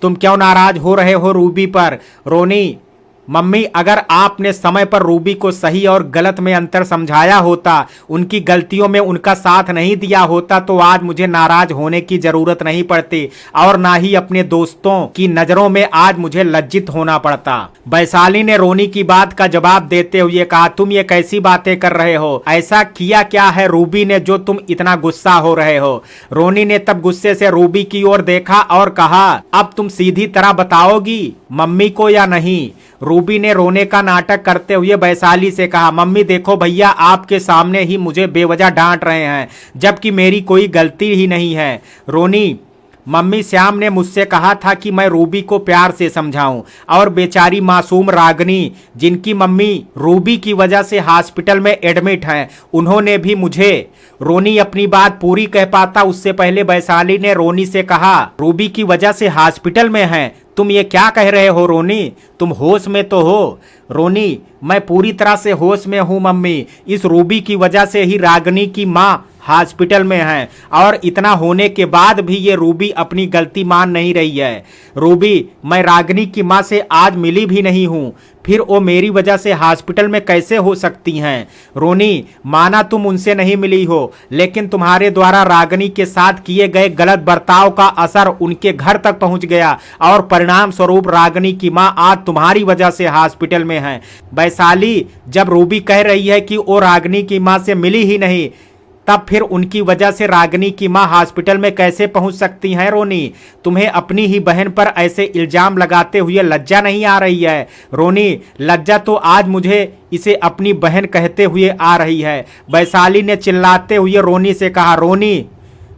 तुम क्यों नाराज हो रहे हो रूबी पर? रोनी, मम्मी, अगर आपने समय पर रूबी को सही और गलत में अंतर समझाया होता, उनकी गलतियों में उनका साथ नहीं दिया होता, तो आज मुझे नाराज होने की जरूरत नहीं पड़ती और ना ही अपने दोस्तों की नजरों में आज मुझे लज्जित होना पड़ता। वैशाली ने रोनी की बात का जवाब देते हुए कहा, तुम ये कैसी बातें कर रहे हो? ऐसा किया क्या है रूबी ने जो तुम इतना गुस्सा हो रहे हो? रोनी ने तब गुस्से से रूबी की ओर देखा और कहा, अब तुम सीधी तरह बताओगी मम्मी को या नहीं? रूबी ने रोने का नाटक करते हुए वैशाली से कहा, मम्मी देखो भैया आपके सामने ही मुझे बेवजह डांट रहे हैं, जबकि मेरी कोई गलती ही नहीं है। रोनी, मम्मी, श्याम ने मुझसे कहा था कि मैं रूबी को प्यार से समझाऊं और बेचारी मासूम रागिनी, जिनकी मम्मी रूबी की वजह से हॉस्पिटल में एडमिट हैं, उन्होंने भी मुझे। रोनी अपनी बात पूरी कह पाता उससे पहले वैशाली ने रोनी से कहा, रूबी की वजह से हॉस्पिटल में हैं? तुम ये क्या कह रहे हो रोनी? तुम होश में तो हो? रोनी, मैं पूरी तरह से होश में हूँ मम्मी। इस रूबी की वजह से ही रागिनी की माँ हॉस्पिटल में है और इतना होने के बाद भी ये रूबी अपनी गलती मान नहीं रही है। रूबी, मैं रागिनी की माँ से आज मिली भी नहीं हूँ, फिर वो मेरी वजह से हॉस्पिटल में कैसे हो सकती हैं? रोनी, माना तुम उनसे नहीं मिली हो, लेकिन तुम्हारे द्वारा रागिनी के साथ किए गए गलत बर्ताव का असर उनके घर तक पहुंच गया और परिणाम स्वरूप रागिनी की माँ आज तुम्हारी वजह से हॉस्पिटल में है। वैशाली, जब रूबी कह रही है कि वो रागिनी की माँ से मिली ही नहीं, तब फिर उनकी वजह से रागिनी की मां हॉस्पिटल में कैसे पहुंच सकती हैं रोनी? तुम्हें अपनी ही बहन पर ऐसे इल्जाम लगाते हुए लज्जा नहीं आ रही है? रोनी, लज्जा तो आज मुझे इसे अपनी बहन कहते हुए आ रही है। वैशाली ने चिल्लाते हुए रोनी से कहा। रोनी,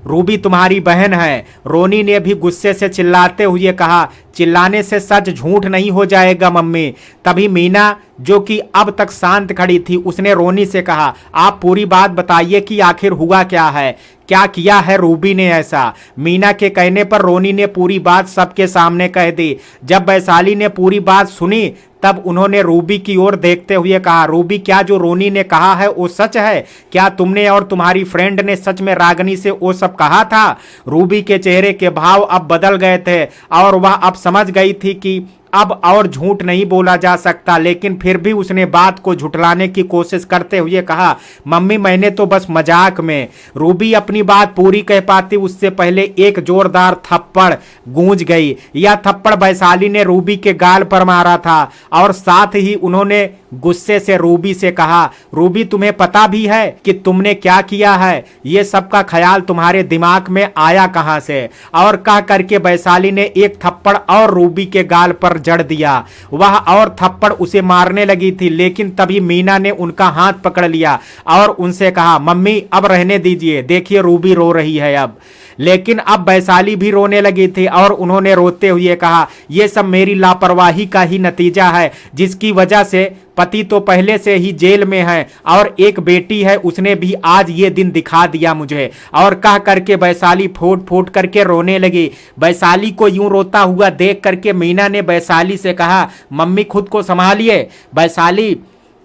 रूबी तुम्हारी बहन है। रोनी ने भी गुस्से से चिल्लाते हुए कहा। चिल्लाने से सच झूठ नहीं हो जाएगा मम्मी। तभी मीना, जो कि अब तक शांत खड़ी थी, उसने रोनी से कहा, आप पूरी बात बताइए कि आखिर हुआ क्या है, क्या किया है रूबी ने ऐसा? मीना के कहने पर रोनी ने पूरी बात सबके सामने कह दी। जब वैशाली ने पूरी बात सुनी तब उन्होंने रूबी की ओर देखते हुए कहा, रूबी, क्या जो रोनी ने कहा है वो सच है? क्या तुमने और तुम्हारी फ्रेंड ने सच में रागिनी से वो सब कहा था? रूबी के चेहरे के भाव अब बदल गए थे और वह अब समझ गई थी कि अब और झूठ नहीं बोला जा सकता, लेकिन फिर भी उसने बात को झुठलाने की कोशिश करते हुए कहा, मम्मी, मैंने तो बस मजाक में। रूबी अपनी बात पूरी कह पाती उससे पहले एक जोरदार थप्पड़ गूंज गई। यह थप्पड़ वैशाली ने रूबी के गाल पर मारा था और साथ ही उन्होंने गुस्से से रूबी से कहा, रूबी, तुम्हें पता भी है कि तुमने क्या किया है? ये सब का ख्याल तुम्हारे दिमाग में आया कहां से? और कह करके वैशाली ने एक थप्पड़ और रूबी के गाल पर जड़ दिया। वह और थप्पड़ उसे मारने लगी थी, लेकिन तभी मीना ने उनका हाथ पकड़ लिया और उनसे कहा, मम्मी, अब रहने दीजिए, देखिए रूबी रो रही है अब। लेकिन अब वैशाली भी रोने लगी थी और उन्होंने रोते हुए कहा, यह सब मेरी लापरवाही का ही नतीजा है, जिसकी वजह से पति तो पहले से ही जेल में है और एक बेटी है, उसने भी आज ये दिन दिखा दिया मुझे। और कह करके वैशाली फूट फूट करके रोने लगी। वैशाली को यूं रोता हुआ देख करके मीना ने वैशाली से कहा, मम्मी, खुद को संभालिए। वैशाली,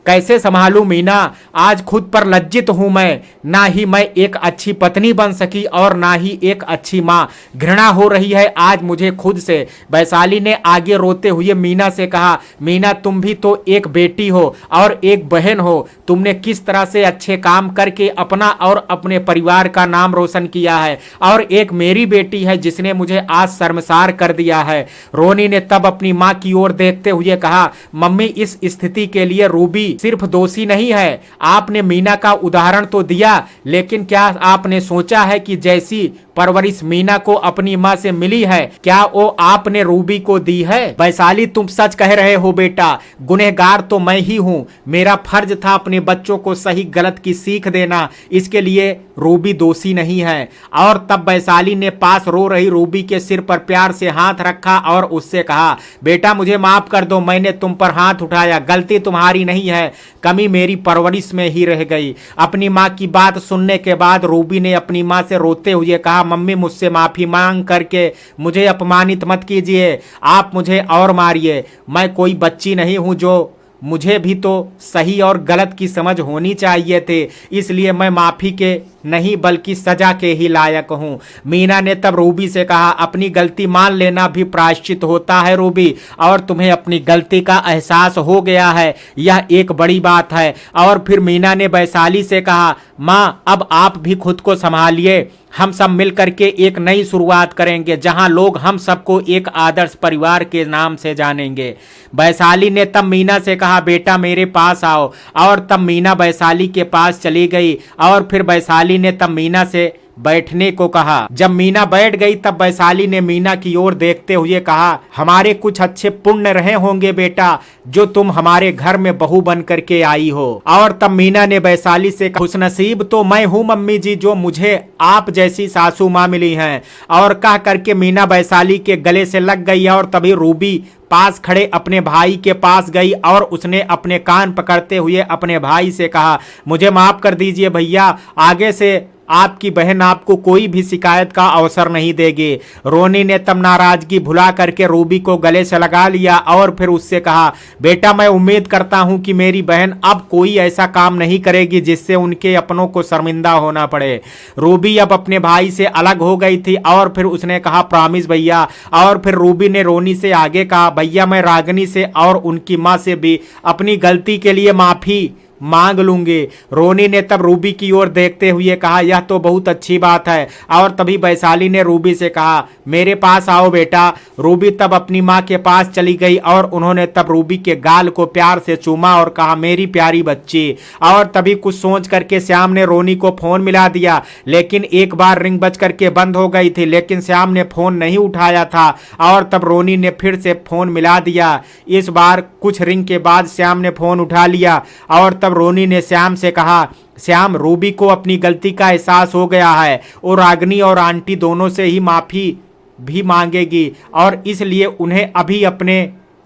कैसे संभालूं मीना, आज खुद पर लज्जित हूं मैं। ना ही मैं एक अच्छी पत्नी बन सकी और ना ही एक अच्छी माँ। घृणा हो रही है आज मुझे खुद से। वैशाली ने आगे रोते हुए मीना से कहा, मीना, तुम भी तो एक बेटी हो और एक बहन हो। तुमने किस तरह से अच्छे काम करके अपना और अपने परिवार का नाम रोशन किया है, और एक मेरी बेटी है जिसने मुझे आज शर्मसार कर दिया है। रोनी ने तब अपनी माँ की ओर देखते हुए कहा, मम्मी, इस स्थिति के लिए रूबी सिर्फ दोषी नहीं है। आपने मीना का उदाहरण तो दिया, लेकिन क्या आपने सोचा है कि जैसी परवरिश मीना को अपनी माँ से मिली है, क्या वो आपने रूबी को दी है? वैशाली, तुम सच कह रहे हो बेटा, गुनहगार तो मैं ही हूँ। मेरा फर्ज था अपने बच्चों को सही गलत की सीख देना, इसके लिए रूबी दोषी नहीं है। और तब वैशाली ने पास रो रही रूबी के सिर पर प्यार से हाथ रखा और उससे कहा, बेटा, मुझे माफ कर दो, मैंने तुम पर हाथ उठाया, गलती तुम्हारी नहीं है, कमी मेरी परवरिश में ही रह गई। अपनी माँ की बात सुनने के बाद रूबी ने अपनी माँ से रोते हुए कहा, मम्मी, मुझसे माफी मांग करके मुझे अपमानित मत कीजिए, आप मुझे और मारिए, मैं कोई बच्ची नहीं हूं, जो मुझे भी तो सही और गलत की समझ होनी चाहिए थे, इसलिए मैं माफी के नहीं बल्कि सजा के ही लायक हूं। मीना ने तब रूबी से कहा, अपनी गलती मान लेना भी प्रायश्चित होता है रूबी, और तुम्हें अपनी गलती का एहसास हो गया है, यह एक बड़ी बात है। और फिर मीना ने वैशाली से कहा, माँ, अब आप भी खुद को संभालिए, हम सब मिल करके एक नई शुरुआत करेंगे जहां लोग हम सबको एक आदर्श परिवार के नाम से जानेंगे। वैशाली ने तब मीना से कहा, बेटा, मेरे पास आओ। और तब मीना वैशाली के पास चली गई और फिर वैशाली ने तब मीना से बैठने को कहा। जब मीना बैठ गई तब वैशाली ने मीना की ओर देखते हुए कहा, हमारे कुछ अच्छे पुण्य रहे होंगे बेटा, जो तुम हमारे घर में बहू बन करके आई हो। और तब मीना ने वैशाली से कहा, खुशनसीब तो मैं हूँ मम्मी जी, जो मुझे आप जैसी सासू माँ मिली हैं। और कह करके मीना वैशाली के गले से लग गई और तभी रूबी पास खड़े अपने भाई के पास गई और उसने अपने कान पकड़ते हुए अपने भाई से कहा, मुझे माफ कर दीजिए भैया, आगे से आपकी बहन आपको कोई भी शिकायत का अवसर नहीं देगी। रोनी ने तब नाराजगी भुला करके रूबी को गले से लगा लिया और फिर उससे कहा, बेटा, मैं उम्मीद करता हूं कि मेरी बहन अब कोई ऐसा काम नहीं करेगी जिससे उनके अपनों को शर्मिंदा होना पड़े। रूबी अब अपने भाई से अलग हो गई थी और फिर उसने कहा, प्रॉमिस भैया। और फिर रूबी ने रोनी से आगे कहा, भैया, मैं रागिनी से और उनकी माँ से भी अपनी गलती के लिए माफी मांग लूंगी। रोनी ने तब रूबी की ओर देखते हुए कहा, यह तो बहुत अच्छी बात है। और तभी वैशाली ने रूबी से कहा, मेरे पास आओ बेटा। रूबी तब अपनी माँ के पास चली गई और उन्होंने तब रूबी के गाल को प्यार से चूमा और कहा, मेरी प्यारी बच्ची। और तभी कुछ सोच करके श्याम ने रोनी को फोन मिला दिया, लेकिन एक बार रिंग बज करके बंद हो गई थी, लेकिन श्याम ने फोन नहीं उठाया था। और तब रोनी ने फिर से फोन मिला दिया। इस बार कुछ रिंग के बाद श्याम ने फोन उठा लिया और तब रोनी ने श्याम से कहा, श्याम, रूबी को अपनी गलती का एहसास हो गया है और रागिनी और आंटी दोनों से ही माफी भी मांगेगी और इसलिए उन्हें अभी अपने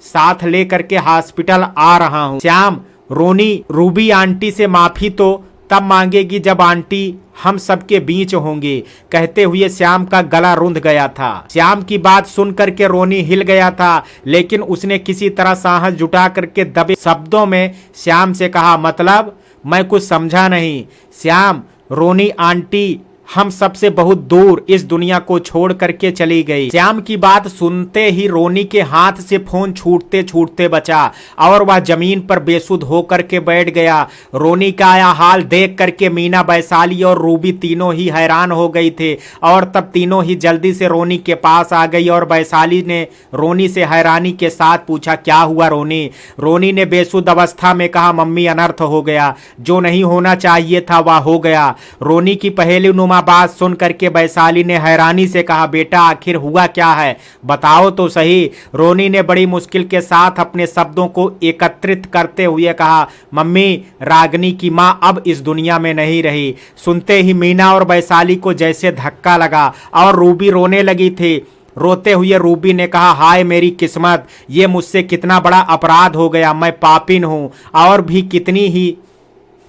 साथ लेकर के हॉस्पिटल आ रहा हूं। श्याम, रोनी रूबी आंटी से माफी तो तब मांगेगी जब आंटी हम सबके बीच होंगी। कहते हुए श्याम का गला रुंध गया था। श्याम की बात सुन करके रोनी हिल गया था, लेकिन उसने किसी तरह साहस जुटा करके दबे शब्दों में श्याम से कहा, मतलब मैं कुछ समझा नहीं। श्याम, रोनी आंटी हम सबसे बहुत दूर इस दुनिया को छोड़ करके चली गई। श्याम की बात सुनते ही रोनी के हाथ से फोन छूटते छूटते बचा और वह जमीन पर बेसुध होकर के बैठ गया। रोनी का यह हाल देख करके मीना, वैशाली और रूबी तीनों ही हैरान हो गई थे और तब तीनों ही जल्दी से रोनी के पास आ गई और वैशाली ने रोनी से हैरानी के साथ पूछा, क्या हुआ रोनी? रोनी ने बेसुध अवस्था में कहा, मम्मी, अनर्थ हो गया। जो नहीं होना चाहिए था वह हो गया। रोनी की पहेली नुमा बात सुन करके वैशाली ने हैरानी से कहा, बेटा आखिर हुआ क्या है, बताओ तो सही। रोनी ने बड़ी मुश्किल के साथ अपने शब्दों को एकत्रित करते हुए कहा, मम्मी, रागिनी की मां अब इस दुनिया में नहीं रही। सुनते ही मीना और वैशाली को जैसे धक्का लगा और रूबी रोने लगी थी। रोते हुए रूबी ने कहा, हाय मेरी किस्मत, ये मुझसे कितना बड़ा अपराध हो गया, मैं पापिन हूं। और भी कितनी ही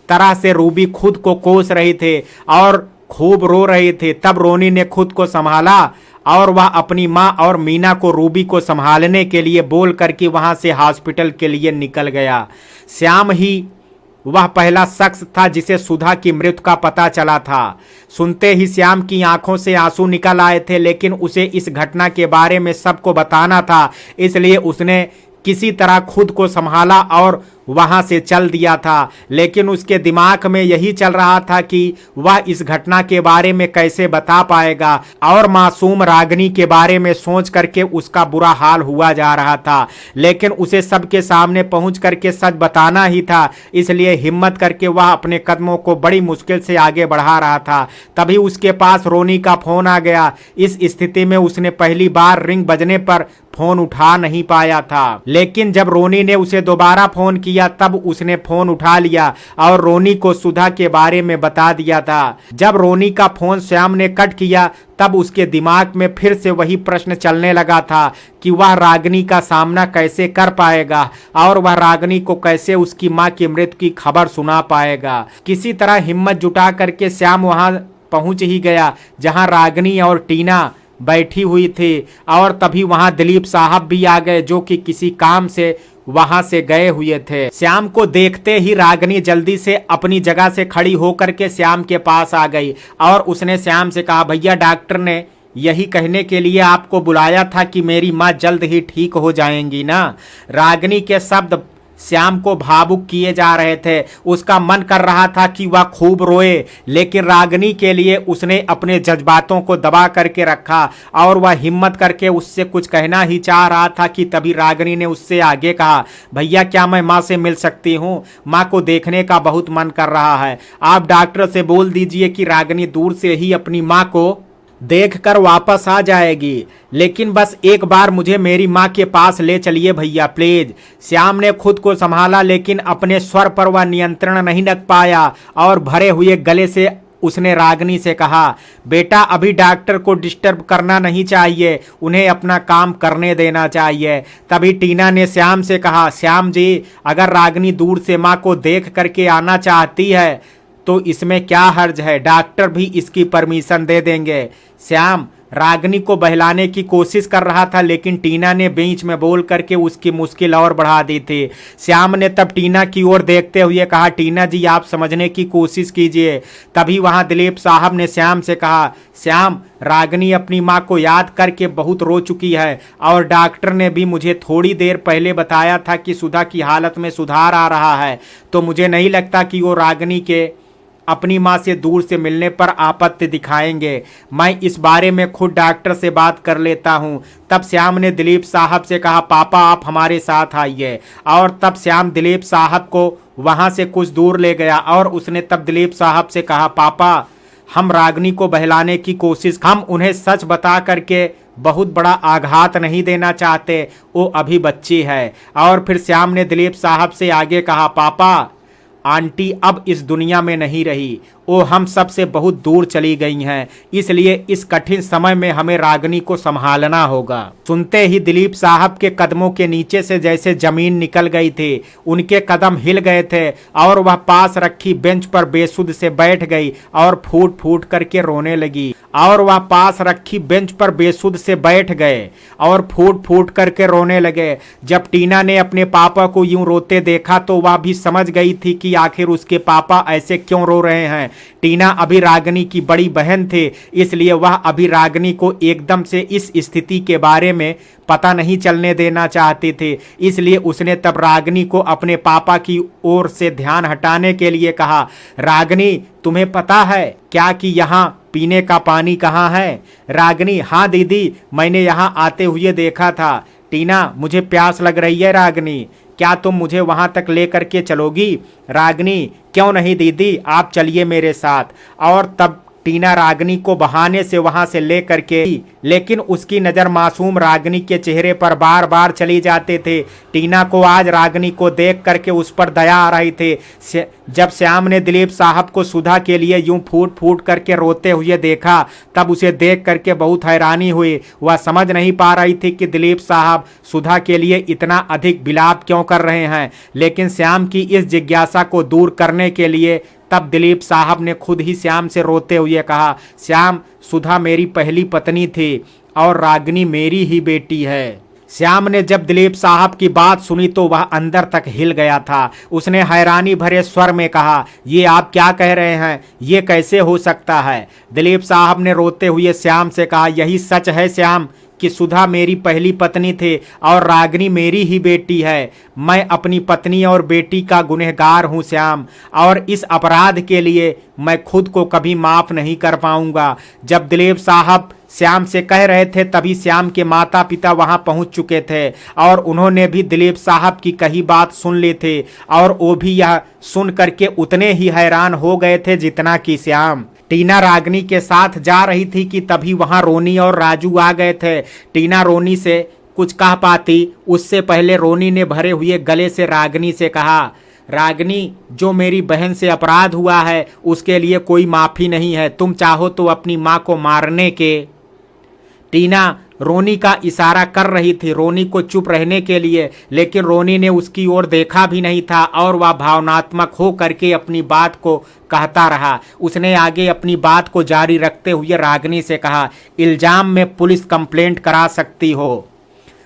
तरह से रूबी खुद को कोस रही थे और खूब रो रहे थे। तब रोनी ने खुद को संभाला और वह अपनी मां और मीना को रूबी को संभालने के लिए बोल करके वहां से हॉस्पिटल के लिए निकल गया। श्याम ही वह पहला शख्स था जिसे सुधा की मृत्यु का पता चला था। सुनते ही श्याम की आंखों से आंसू निकल आए थे, लेकिन उसे इस घटना के बारे में सबको बताना था, इसलिए उसने किसी तरह खुद को संभाला और वहां से चल दिया था। लेकिन उसके दिमाग में यही चल रहा था कि वह इस घटना के बारे में कैसे बता पाएगा और मासूम रागिनी के बारे में सोच करके उसका बुरा हाल हुआ जा रहा था। लेकिन उसे सबके सामने पहुंच करके सच बताना ही था, इसलिए हिम्मत करके वह अपने कदमों को बड़ी मुश्किल से आगे बढ़ा रहा था। तभी उसके पास रोनी का फोन आ गया। इस स्थिति में उसने पहली बार रिंग बजने पर फोन उठा नहीं पाया था, लेकिन जब रोनी ने उसे दोबारा फोन किया तब उसने फोन उठा लिया और रोनी को सुधा के बारे में बता दिया था। जब रोनी का फोन श्याम ने कट किया तब उसके दिमाग में फिर से वही प्रश्न चलने लगा था कि वह रागिनी का सामना कैसे कर पाएगा और वह रागिनी को कैसे उसकी मां की मृत्यु की खबर सुना पाएगा। किसी तरह हिम्मत जुटा करके श्याम वहां पहुंच ही गया जहां रागिनी और टीना बैठी हुई थी और तभी वहां दिलीप साहब भी आ गए जो कि किसी काम से वहां से गए हुए थे। श्याम को देखते ही रागिनी जल्दी से अपनी जगह से खड़ी होकर के श्याम के पास आ गई और उसने श्याम से कहा, भैया, डॉक्टर ने यही कहने के लिए आपको बुलाया था कि मेरी माँ जल्द ही ठीक हो जाएंगी ना। रागिनी के शब्द श्याम को भावुक किए जा रहे थे। उसका मन कर रहा था कि वह खूब रोए, लेकिन रागिनी के लिए उसने अपने जज्बातों को दबा करके रखा और वह हिम्मत करके उससे कुछ कहना ही चाह रहा था कि तभी रागिनी ने उससे आगे कहा, भैया, क्या मैं माँ से मिल सकती हूँ? माँ को देखने का बहुत मन कर रहा है। आप डॉक्टर से बोल दीजिए कि रागिनी दूर से ही अपनी माँ को देखकर वापस आ जाएगी, लेकिन बस एक बार मुझे मेरी माँ के पास ले चलिए भैया, प्लीज। श्याम ने खुद को संभाला, लेकिन अपने स्वर पर वह नियंत्रण नहीं रख पाया और भरे हुए गले से उसने रागिनी से कहा, बेटा, अभी डॉक्टर को डिस्टर्ब करना नहीं चाहिए, उन्हें अपना काम करने देना चाहिए। तभी टीना ने श्याम से कहा, श्याम जी, अगर रागिनी दूर से माँ को देख करके आना चाहती है तो इसमें क्या हर्ज है, डॉक्टर भी इसकी परमिशन दे देंगे। श्याम रागिनी को बहलाने की कोशिश कर रहा था, लेकिन टीना ने बीच में बोल करके उसकी मुश्किल और बढ़ा दी थी। श्याम ने तब टीना की ओर देखते हुए कहा, टीना जी आप समझने की कोशिश कीजिए। तभी वहां दिलीप साहब ने श्याम से कहा, श्याम रागिनी अपनी माँ को याद करके बहुत रो चुकी है और डॉक्टर ने भी मुझे थोड़ी देर पहले बताया था कि सुधा की हालत में सुधार आ रहा है, तो मुझे नहीं लगता कि वो रागिनी के अपनी माँ से दूर से मिलने पर आपत्ति दिखाएंगे। मैं इस बारे में खुद डॉक्टर से बात कर लेता हूँ। तब श्याम ने दिलीप साहब से कहा, पापा आप हमारे साथ आइए। और तब श्याम दिलीप साहब को वहाँ से कुछ दूर ले गया और उसने तब दिलीप साहब से कहा, पापा हम रागिनी को बहलाने की कोशिश, हम उन्हें सच बता करके बहुत बड़ा आघात नहीं देना चाहते, वो अभी बच्ची है। और फिर श्याम ने दिलीप साहब से आगे कहा, पापा आंटी अब इस दुनिया में नहीं रही, वो हम सब से बहुत दूर चली गई हैं, इसलिए इस कठिन समय में हमें रागिनी को संभालना होगा। सुनते ही दिलीप साहब के कदमों के नीचे से जैसे जमीन निकल गई थी, उनके कदम हिल गए थे और वह पास रखी बेंच पर बेसुध से बैठ गई और फूट फूट करके रोने लगी। और वह पास रखी बेंच पर बेसुध से बैठ गए और फूट फूट करके रोने लगे। जब टीना ने अपने पापा को यूं रोते देखा तो वह भी समझ गई थी कि आखिर उसके पापा ऐसे क्यों रो रहे हैं। टीना अभी रागिनी की बड़ी बहन थे, इसलिए वह अभी रागिनी को एकदम से इस स्थिति के बारे में पता नहीं चलने देना चाहती थी। इसलिए उसने तब रागिनी को अपने पापा की ओर से ध्यान हटाने के लिए कहा, रागिनी तुम्हें पता है क्या कि यहाँ पीने का पानी कहाँ है? रागिनी, हाँ दीदी मैंने यहाँ आते हुए देखा था। टीना, मुझे प्यास लग रही है रागिनी, क्या तुम मुझे वहां तक लेकर के चलोगी? रागिनी, क्यों नहीं दीदी आप चलिए मेरे साथ। और तब टीना रागिनी को बहाने से वहां से लेकर के, लेकिन उसकी नज़र मासूम रागिनी के चेहरे पर बार बार चली जाते थे। टीना को आज रागिनी को देख करके उस पर दया आ रही थी। जब श्याम ने दिलीप साहब को सुधा के लिए यूं फूट फूट करके रोते हुए देखा, तब उसे देख करके बहुत हैरानी हुई। वह समझ नहीं पा रही थी कि दिलीप साहब सुधा के लिए इतना अधिक विलाप क्यों कर रहे हैं। लेकिन श्याम की इस जिज्ञासा को दूर करने के लिए तब दिलीप साहब ने खुद ही श्याम से रोते हुए कहा, श्याम सुधा मेरी पहली पत्नी थी और रागिनी मेरी ही बेटी है। श्याम ने जब दिलीप साहब की बात सुनी तो वह अंदर तक हिल गया था। उसने हैरानी भरे स्वर में कहा, ये आप क्या कह रहे हैं, ये कैसे हो सकता है? दिलीप साहब ने रोते हुए श्याम से कहा, यही सच है श्याम कि सुधा मेरी पहली पत्नी थी और रागिनी मेरी ही बेटी है। मैं अपनी पत्नी और बेटी का गुनहगार हूँ श्याम, और इस अपराध के लिए मैं खुद को कभी माफ़ नहीं कर पाऊंगा। जब दिलीप साहब श्याम से कह रहे थे तभी श्याम के माता पिता वहां पहुंच चुके थे और उन्होंने भी दिलीप साहब की कही बात सुन ली थी और वो भी यह सुन करके उतने ही हैरान हो गए थे जितना कि श्याम। टीना रागिनी के साथ जा रही थी कि तभी वहां रोनी और राजू आ गए थे। टीना रोनी से कुछ कह पाती उससे पहले रोनी ने भरे हुए गले से रागिनी से कहा, रागिनी जो मेरी बहन से अपराध हुआ है उसके लिए कोई माफ़ी नहीं है, तुम चाहो तो अपनी माँ को मारने के। टीना रोनी का इशारा कर रही थी रोनी को चुप रहने के लिए, लेकिन रोनी ने उसकी ओर देखा भी नहीं था और वह भावनात्मक हो करके अपनी बात को कहता रहा। उसने आगे अपनी बात को जारी रखते हुए रागिनी से कहा, इल्जाम में पुलिस कंप्लेंट करा सकती हो।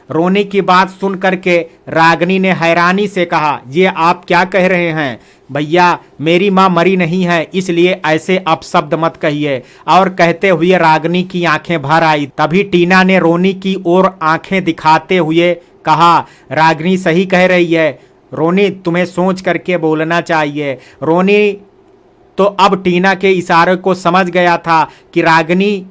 रोनी की बात सुन करके रागिनी ने हैरानी से कहा, ये आप क्या कह रहे हैं भैया, मेरी माँ मरी नहीं है इसलिए ऐसे अपशब्द मत कहिए। और कहते हुए रागिनी की आंखें भर आई। तभी टीना ने रोनी की ओर आंखें दिखाते हुए कहा, रागिनी सही कह रही है, रोनी तुम्हें सोच करके बोलना चाहिए। रोनी तो अब टीना के इशारे को समझ गया था कि रागिनी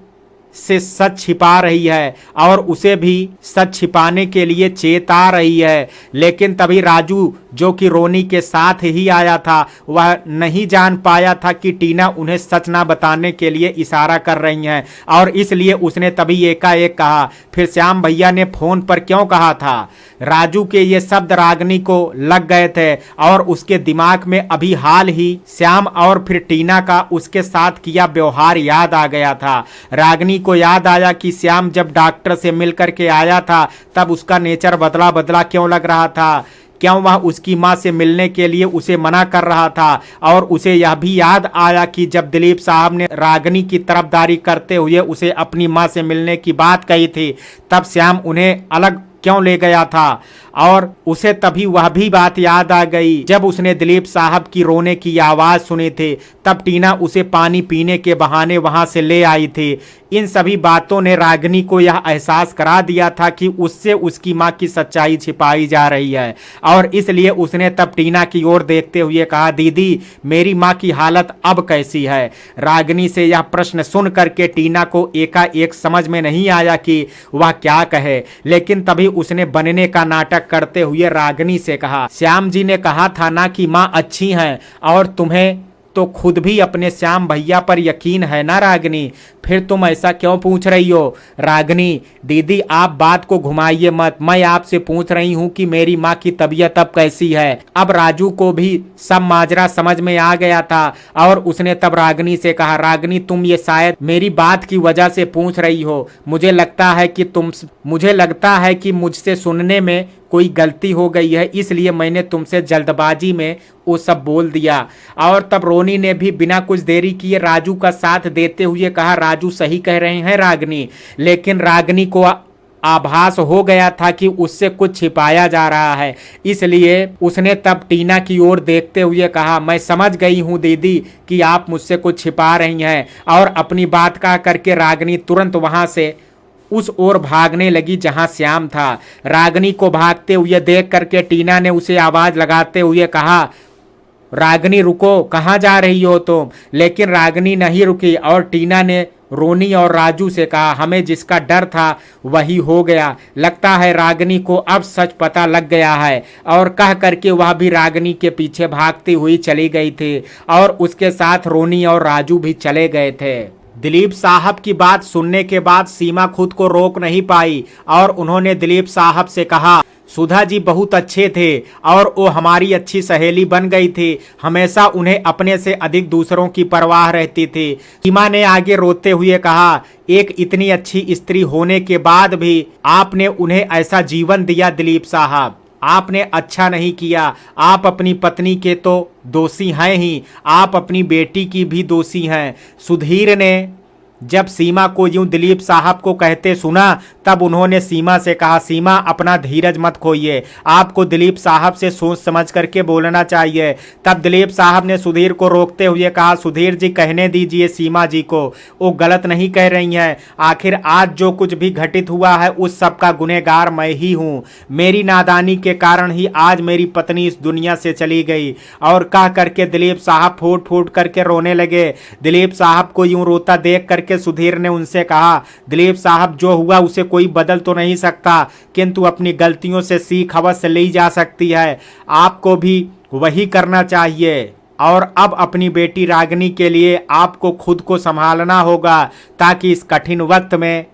से सच छिपा रही है और उसे भी सच छिपाने के लिए चेता रही है। लेकिन तभी राजू जो कि रोनी के साथ ही आया था वह नहीं जान पाया था कि टीना उन्हें सच ना बताने के लिए इशारा कर रही हैं और इसलिए उसने तभी एकाएक कहा, फिर श्याम भैया ने फोन पर क्यों कहा था? राजू के ये शब्द रागिनी को लग गए थे और उसके दिमाग में अभी हाल ही श्याम और फिर टीना का उसके साथ किया व्यवहार याद आ गया था। रागिनी को याद आया कि श्याम जब डॉक्टर से मिल करके आया था तब उसका नेचर बदला बदला क्यों लग रहा था। क्यों वह उसकी मां से मिलने के लिए उसे मना कर रहा था। और उसे यह भी याद आया कि जब दिलीप साहब ने रागिनी की तरफदारी करते हुए उसे अपनी मां से मिलने की बात कही थी, तब श्याम उन्हें अलग क्यों ले गया था। और उसे तभी वह भी बात याद आ गई जब उसने दिलीप साहब की रोने की आवाज सुनी थी, तब टीना उसे पानी पीने के बहाने वहां से ले आई थी। इन सभी बातों ने रागिनी को यह एहसास करा दिया था कि उससे उसकी मां की सच्चाई छिपाई जा रही है, और इसलिए उसने तब टीना की ओर देखते हुए कहा, दीदी मेरी मां की हालत अब कैसी है। रागिनी से यह प्रश्न सुन करके टीना को एकाएक समझ में नहीं आया कि वह क्या कहे, लेकिन तभी उसने बनने का नाटक करते हुए रागिनी से कहा, श्याम जी ने कहा था ना कि मां अच्छी हैं, और तुम्हें तो खुद भी अपने श्याम भैया पर यकीन है ना रागिनी, फिर तुम ऐसा क्यों पूछ रही हो। रागिनी दीदी आप बात को घुमाइए मत, मैं आपसे पूछ रही हूँ कि मेरी माँ की तबीयत अब कैसी है। अब राजू को भी सब माजरा समझ में आ गया था, और उसने तब रागिनी से कहा, रागिनी तुम ये शायद मेरी बात की वजह से पूछ रही हो। मुझे लगता है कि मुझसे सुनने में कोई गलती हो गई है, इसलिए मैंने तुमसे जल्दबाजी में वो सब बोल दिया। और तब रोनी ने भी बिना कुछ देरी किए राजू का साथ देते हुए कहा, राजू सही कह रहे हैं रागिनी। लेकिन रागिनी को आभास हो गया था कि उससे कुछ छिपाया जा रहा है, इसलिए उसने तब टीना की ओर देखते हुए कहा, मैं समझ गई हूँ दीदी कि आप मुझसे कुछ छिपा रही हैं। और अपनी बात कह करके रागिनी तुरंत वहां से उस ओर भागने लगी जहां श्याम था। रागिनी को भागते हुए देख करके टीना ने उसे आवाज लगाते हुए कहा, रागिनी रुको, कहाँ जा रही हो तुम। लेकिन रागिनी नहीं रुकी, और टीना ने रोनी और राजू से कहा, हमें जिसका डर था वही हो गया, लगता है रागिनी को अब सच पता लग गया है। और कह करके वह भी रागिनी के पीछे भागती हुई चली गई थी, और उसके साथ रोनी और राजू भी चले गए थे। दिलीप साहब की बात सुनने के बाद सीमा खुद को रोक नहीं पाई, और उन्होंने दिलीप साहब से कहा, सुधा जी बहुत अच्छे थे, और वो हमारी अच्छी सहेली बन गई थी। हमेशा उन्हें अपने से अधिक दूसरों की परवाह रहती थी। सीमा ने आगे रोते हुए कहा, एक इतनी अच्छी स्त्री होने के बाद भी आपने उन्हें ऐसा जीवन दिया दिलीप साहब, आपने अच्छा नहीं किया। आप अपनी पत्नी के तो दोषी हैं ही, आप अपनी बेटी की भी दोषी हैं। सुधीर ने जब सीमा को यूं दिलीप साहब को कहते सुना, तब उन्होंने सीमा से कहा, सीमा अपना धीरज मत खोइए, आपको दिलीप साहब से सोच समझ करके बोलना चाहिए। तब दिलीप साहब ने सुधीर को रोकते हुए कहा, सुधीर जी कहने दीजिए सीमा जी को, वो गलत नहीं कह रही हैं। आखिर आज जो कुछ भी घटित हुआ है उस सब का गुनहगार मैं ही हूँ। मेरी नादानी के कारण ही आज मेरी पत्नी इस दुनिया से चली गई। और कह करके दिलीप साहब फूट फूट करके रोने लगे। दिलीप साहब को यूं रोता देख करके सुधीर ने उनसे कहा, दिलीप साहब जो हुआ उसे कोई बदल तो नहीं सकता, किंतु अपनी गलतियों से सीख अवश्य ली जा सकती है। आपको भी वही करना चाहिए, और अब अपनी बेटी रागिनी के लिए आपको खुद को संभालना होगा, ताकि इस कठिन वक्त में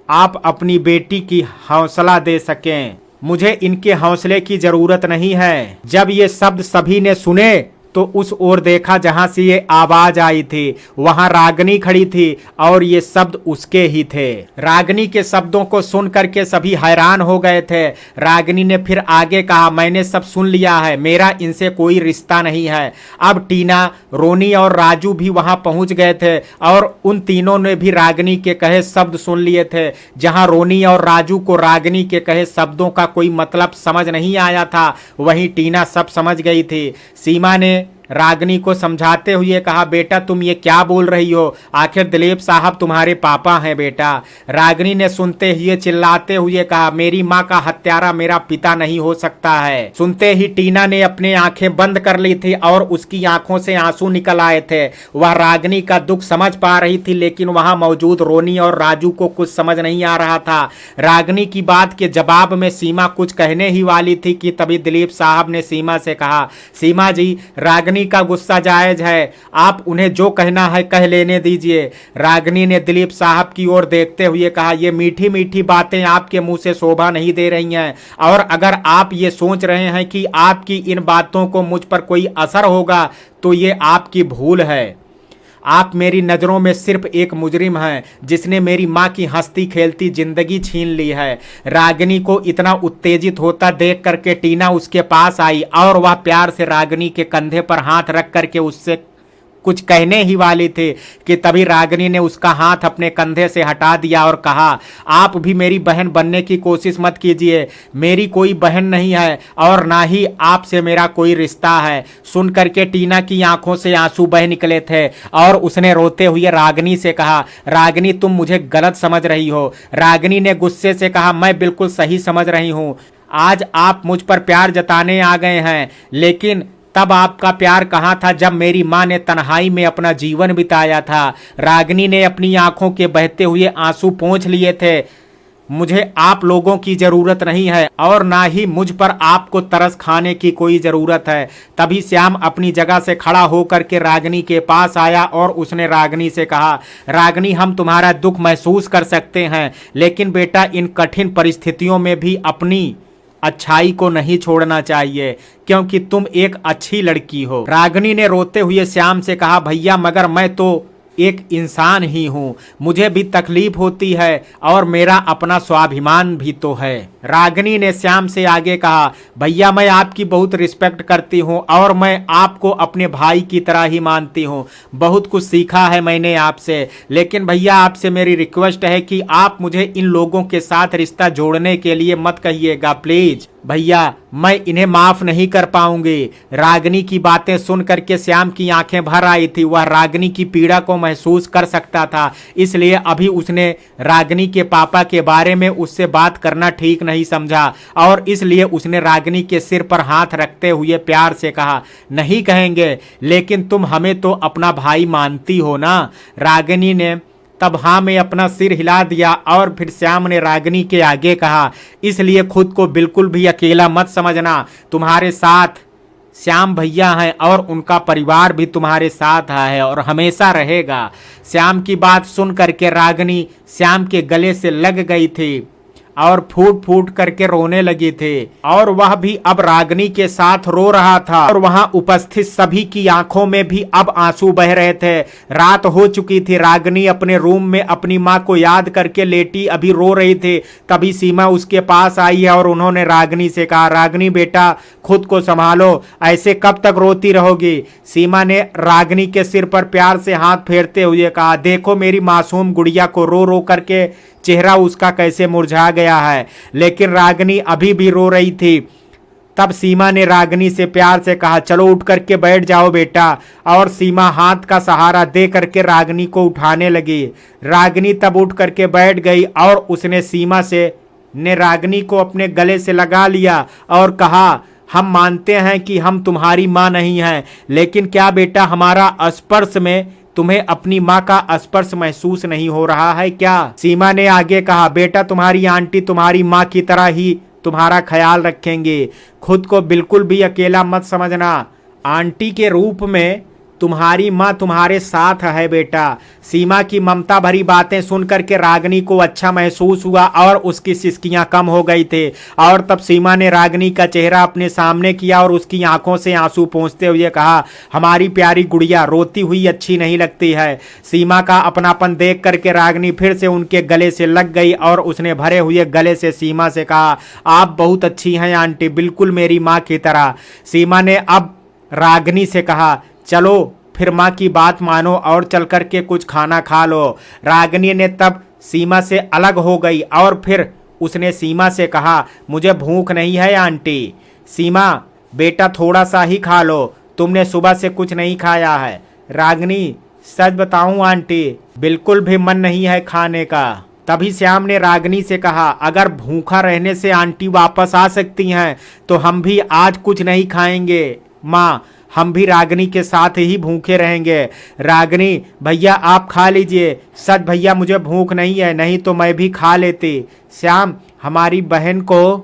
आप अपनी बेटी की हौसला दे सकें। मुझे इनके हौसले की जरूरत नहीं है। जब ये शब्द सभी ने सुने तो उस ओर देखा जहां से ये आवाज आई थी, वहां रागिनी खड़ी थी, और ये शब्द उसके ही थे। रागिनी के शब्दों को सुन करके सभी हैरान हो गए थे। रागिनी ने फिर आगे कहा, मैंने सब सुन लिया है, मेरा इनसे कोई रिश्ता नहीं है। अब टीना, रोनी और राजू भी वहां पहुंच गए थे, और उन तीनों ने भी रागिनी के कहे शब्द सुन लिए थे। जहां रोनी और राजू को रागिनी के कहे शब्दों का कोई मतलब समझ नहीं आया था, वहीं टीना सब समझ गई थी। सीमा ने रागिनी को समझाते हुए कहा, बेटा तुम ये क्या बोल रही हो, आखिर दिलीप साहब तुम्हारे पापा हैं बेटा। रागिनी ने सुनते ही चिल्लाते हुए कहा, मेरी माँ का हत्यारा मेरा पिता नहीं हो सकता है। सुनते ही टीना ने अपनी आंखें बंद कर ली थी, और उसकी आंखों से आंसू निकल आए थे। वह रागिनी का दुख समझ पा रही थी, लेकिन वहां मौजूद रोनी और राजू को कुछ समझ नहीं आ रहा था। रागिनी की बात के जवाब में सीमा कुछ कहने ही वाली थी कि तभी दिलीप साहब ने सीमा से कहा, सीमा जी रागिनी का गुस्सा जायज है, आप उन्हें जो कहना है कह लेने दीजिए। रागिनी ने दिलीप साहब की ओर देखते हुए कहा, ये मीठी मीठी बातें आपके मुंह से शोभा नहीं दे रही हैं, और अगर आप ये सोच रहे हैं कि आपकी इन बातों को मुझ पर कोई असर होगा तो ये आपकी भूल है। आप मेरी नज़रों में सिर्फ एक मुजरिम हैं जिसने मेरी माँ की हंसती खेलती जिंदगी छीन ली है। रागिनी को इतना उत्तेजित होता देख करके टीना उसके पास आई और वह प्यार से रागिनी के कंधे पर हाथ रख करके उससे कुछ कहने ही वाली थी कि तभी रागिनी ने उसका हाथ अपने कंधे से हटा दिया और कहा, आप भी मेरी बहन बनने की कोशिश मत कीजिए। मेरी कोई बहन नहीं है और ना ही आपसे मेरा कोई रिश्ता है। सुन करके टीना की आंखों से आंसू बह निकले थे और उसने रोते हुए रागिनी से कहा, रागिनी तुम मुझे गलत समझ रही हो। रागिनी ने गुस्से से कहा, मैं बिल्कुल सही समझ रही हूँ। आज आप मुझ पर प्यार जताने आ गए हैं, लेकिन तब आपका प्यार कहाँ था जब मेरी माँ ने तन्हाई में अपना जीवन बिताया था। रागिनी ने अपनी आंखों के बहते हुए आंसू पोंछ लिए थे। मुझे आप लोगों की जरूरत नहीं है और ना ही मुझ पर आपको तरस खाने की कोई जरूरत है। तभी श्याम अपनी जगह से खड़ा होकर के रागिनी के पास आया और उसने रागिनी से कहा, रागिनी हम तुम्हारा दुख महसूस कर सकते हैं, लेकिन बेटा इन कठिन परिस्थितियों में भी अपनी अच्छाई को नहीं छोड़ना चाहिए, क्योंकि तुम एक अच्छी लड़की हो। रागिनी ने रोते हुए श्याम से कहा, भैया मगर मैं तो एक इंसान ही हूँ, मुझे भी तकलीफ होती है और मेरा अपना स्वाभिमान भी तो है। रागिनी ने श्याम से आगे कहा, भैया मैं आपकी बहुत रिस्पेक्ट करती हूँ और मैं आपको अपने भाई की तरह ही मानती हूँ। बहुत कुछ सीखा है मैंने आपसे, लेकिन भैया आपसे मेरी रिक्वेस्ट है कि आप मुझे इन लोगों के साथ रिश्ता जोड़ने के लिए मत कहिएगा प्लीज। भैया मैं इन्हें माफ नहीं कर पाऊंगी। रागिनी की बातें सुन करके श्याम की आंखें भर आई थी। वह रागिनी की पीड़ा को महसूस कर सकता था, इसलिए अभी उसने रागिनी के पापा के बारे में उससे बात करना ठीक नहीं समझा और इसलिए उसने रागिनी के सिर पर हाथ रखते हुए प्यार से कहा, नहीं कहेंगे, लेकिन तुम हमें तो अपना भाई मानती हो ना। रागिनी ने तब हाँ में अपना सिर हिला दिया और फिर श्याम ने रागिनी के आगे कहा, इसलिए खुद को बिल्कुल भी अकेला मत समझना, तुम्हारे साथ श्याम भैया हैं और उनका परिवार भी तुम्हारे साथ है और हमेशा रहेगा। श्याम की बात सुन करके रागिनी श्याम के गले से लग गई थी और फूट फूट करके रोने लगी थी और वह भी अब रागिनी के साथ रो रहा था और वहां उपस्थित सभी की आंखों में भी अब आंसू बह रहे थे। रात हो चुकी थी। रागिनी अपने रूम में अपनी माँ को याद करके लेटी अभी रो रही थी। तभी सीमा उसके पास आई है और उन्होंने रागिनी से कहा, रागिनी बेटा खुद को संभालो, ऐसे कब तक रोती रहोगी। सीमा ने रागिनी के सिर पर प्यार से हाथ फेरते हुए कहा, देखो मेरी मासूम गुड़िया को रो रो करके चेहरा उसका कैसे मुरझा गया है, लेकिन रागिनी अभी भी रो रही थी। तब सीमा ने रागिनी से प्यार से कहा, चलो उठ करके बैठ जाओ बेटा, और सीमा हाथ का सहारा दे करके रागिनी को उठाने लगी। रागिनी तब उठ करके बैठ गई और उसने सीमा से ने रागिनी को अपने गले से लगा लिया और कहा, हम मानते हैं कि हम तुम्हारी माँ नहीं हैं, लेकिन क्या बेटा हमारा स्पर्श में तुम्हें अपनी माँ का स्पर्श महसूस नहीं हो रहा है क्या। सीमा ने आगे कहा, बेटा तुम्हारी आंटी तुम्हारी माँ की तरह ही तुम्हारा ख्याल रखेंगे, खुद को बिल्कुल भी अकेला मत समझना। आंटी के रूप में तुम्हारी माँ तुम्हारे साथ है बेटा। सीमा की ममता भरी बातें सुनकर के रागिनी को अच्छा महसूस हुआ और उसकी सिसकियां कम हो गई थी और तब सीमा ने रागिनी का चेहरा अपने सामने किया और उसकी आंखों से आंसू पोंछते हुए कहा, हमारी प्यारी गुड़िया रोती हुई अच्छी नहीं लगती है। सीमा का अपनापन देख करके रागिनी फिर से उनके गले से लग गई और उसने भरे हुए गले से सीमा से कहा, आप बहुत अच्छी हैं आंटी, बिल्कुल मेरी माँ की तरह। सीमा ने अब रागिनी से कहा, चलो फिर माँ की बात मानो और चल कर के कुछ खाना खा लो। रागिनी ने तब सीमा से अलग हो गई और फिर उसने सीमा से कहा, मुझे भूख नहीं है आंटी। सीमा बेटा थोड़ा सा ही खा लो, तुमने सुबह से कुछ नहीं खाया है। रागिनी सच बताऊं आंटी, बिल्कुल भी मन नहीं है खाने का। तभी श्याम ने रागिनी से कहा, अगर भूखा रहने से आंटी वापस आ सकती हैं तो हम भी आज कुछ नहीं खाएंगे माँ, हम भी रागिनी के साथ ही भूखे रहेंगे। रागिनी भैया आप खा लीजिए, सच भैया मुझे भूख नहीं है, नहीं तो मैं भी खा लेती। श्याम हमारी बहन को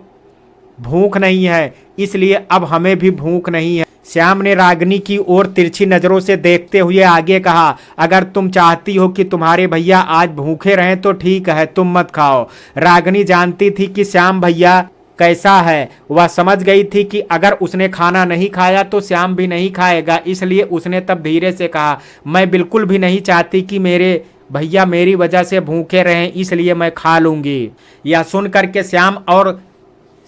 भूख नहीं है, इसलिए अब हमें भी भूख नहीं है। श्याम ने रागिनी की ओर तिरछी नजरों से देखते हुए आगे कहा, अगर तुम चाहती हो कि तुम्हारे भैया आज भूखे रहें तो ठीक है, तुम मत खाओ। रागिनी जानती थी कि श्याम भैया कैसा है। वह समझ गई थी कि अगर उसने खाना नहीं खाया तो श्याम भी नहीं खाएगा, इसलिए उसने तब धीरे से कहा, मैं बिल्कुल भी नहीं चाहती कि मेरे भैया मेरी वजह से भूखे रहें, इसलिए मैं खा लूंगी। यह सुन करके श्याम और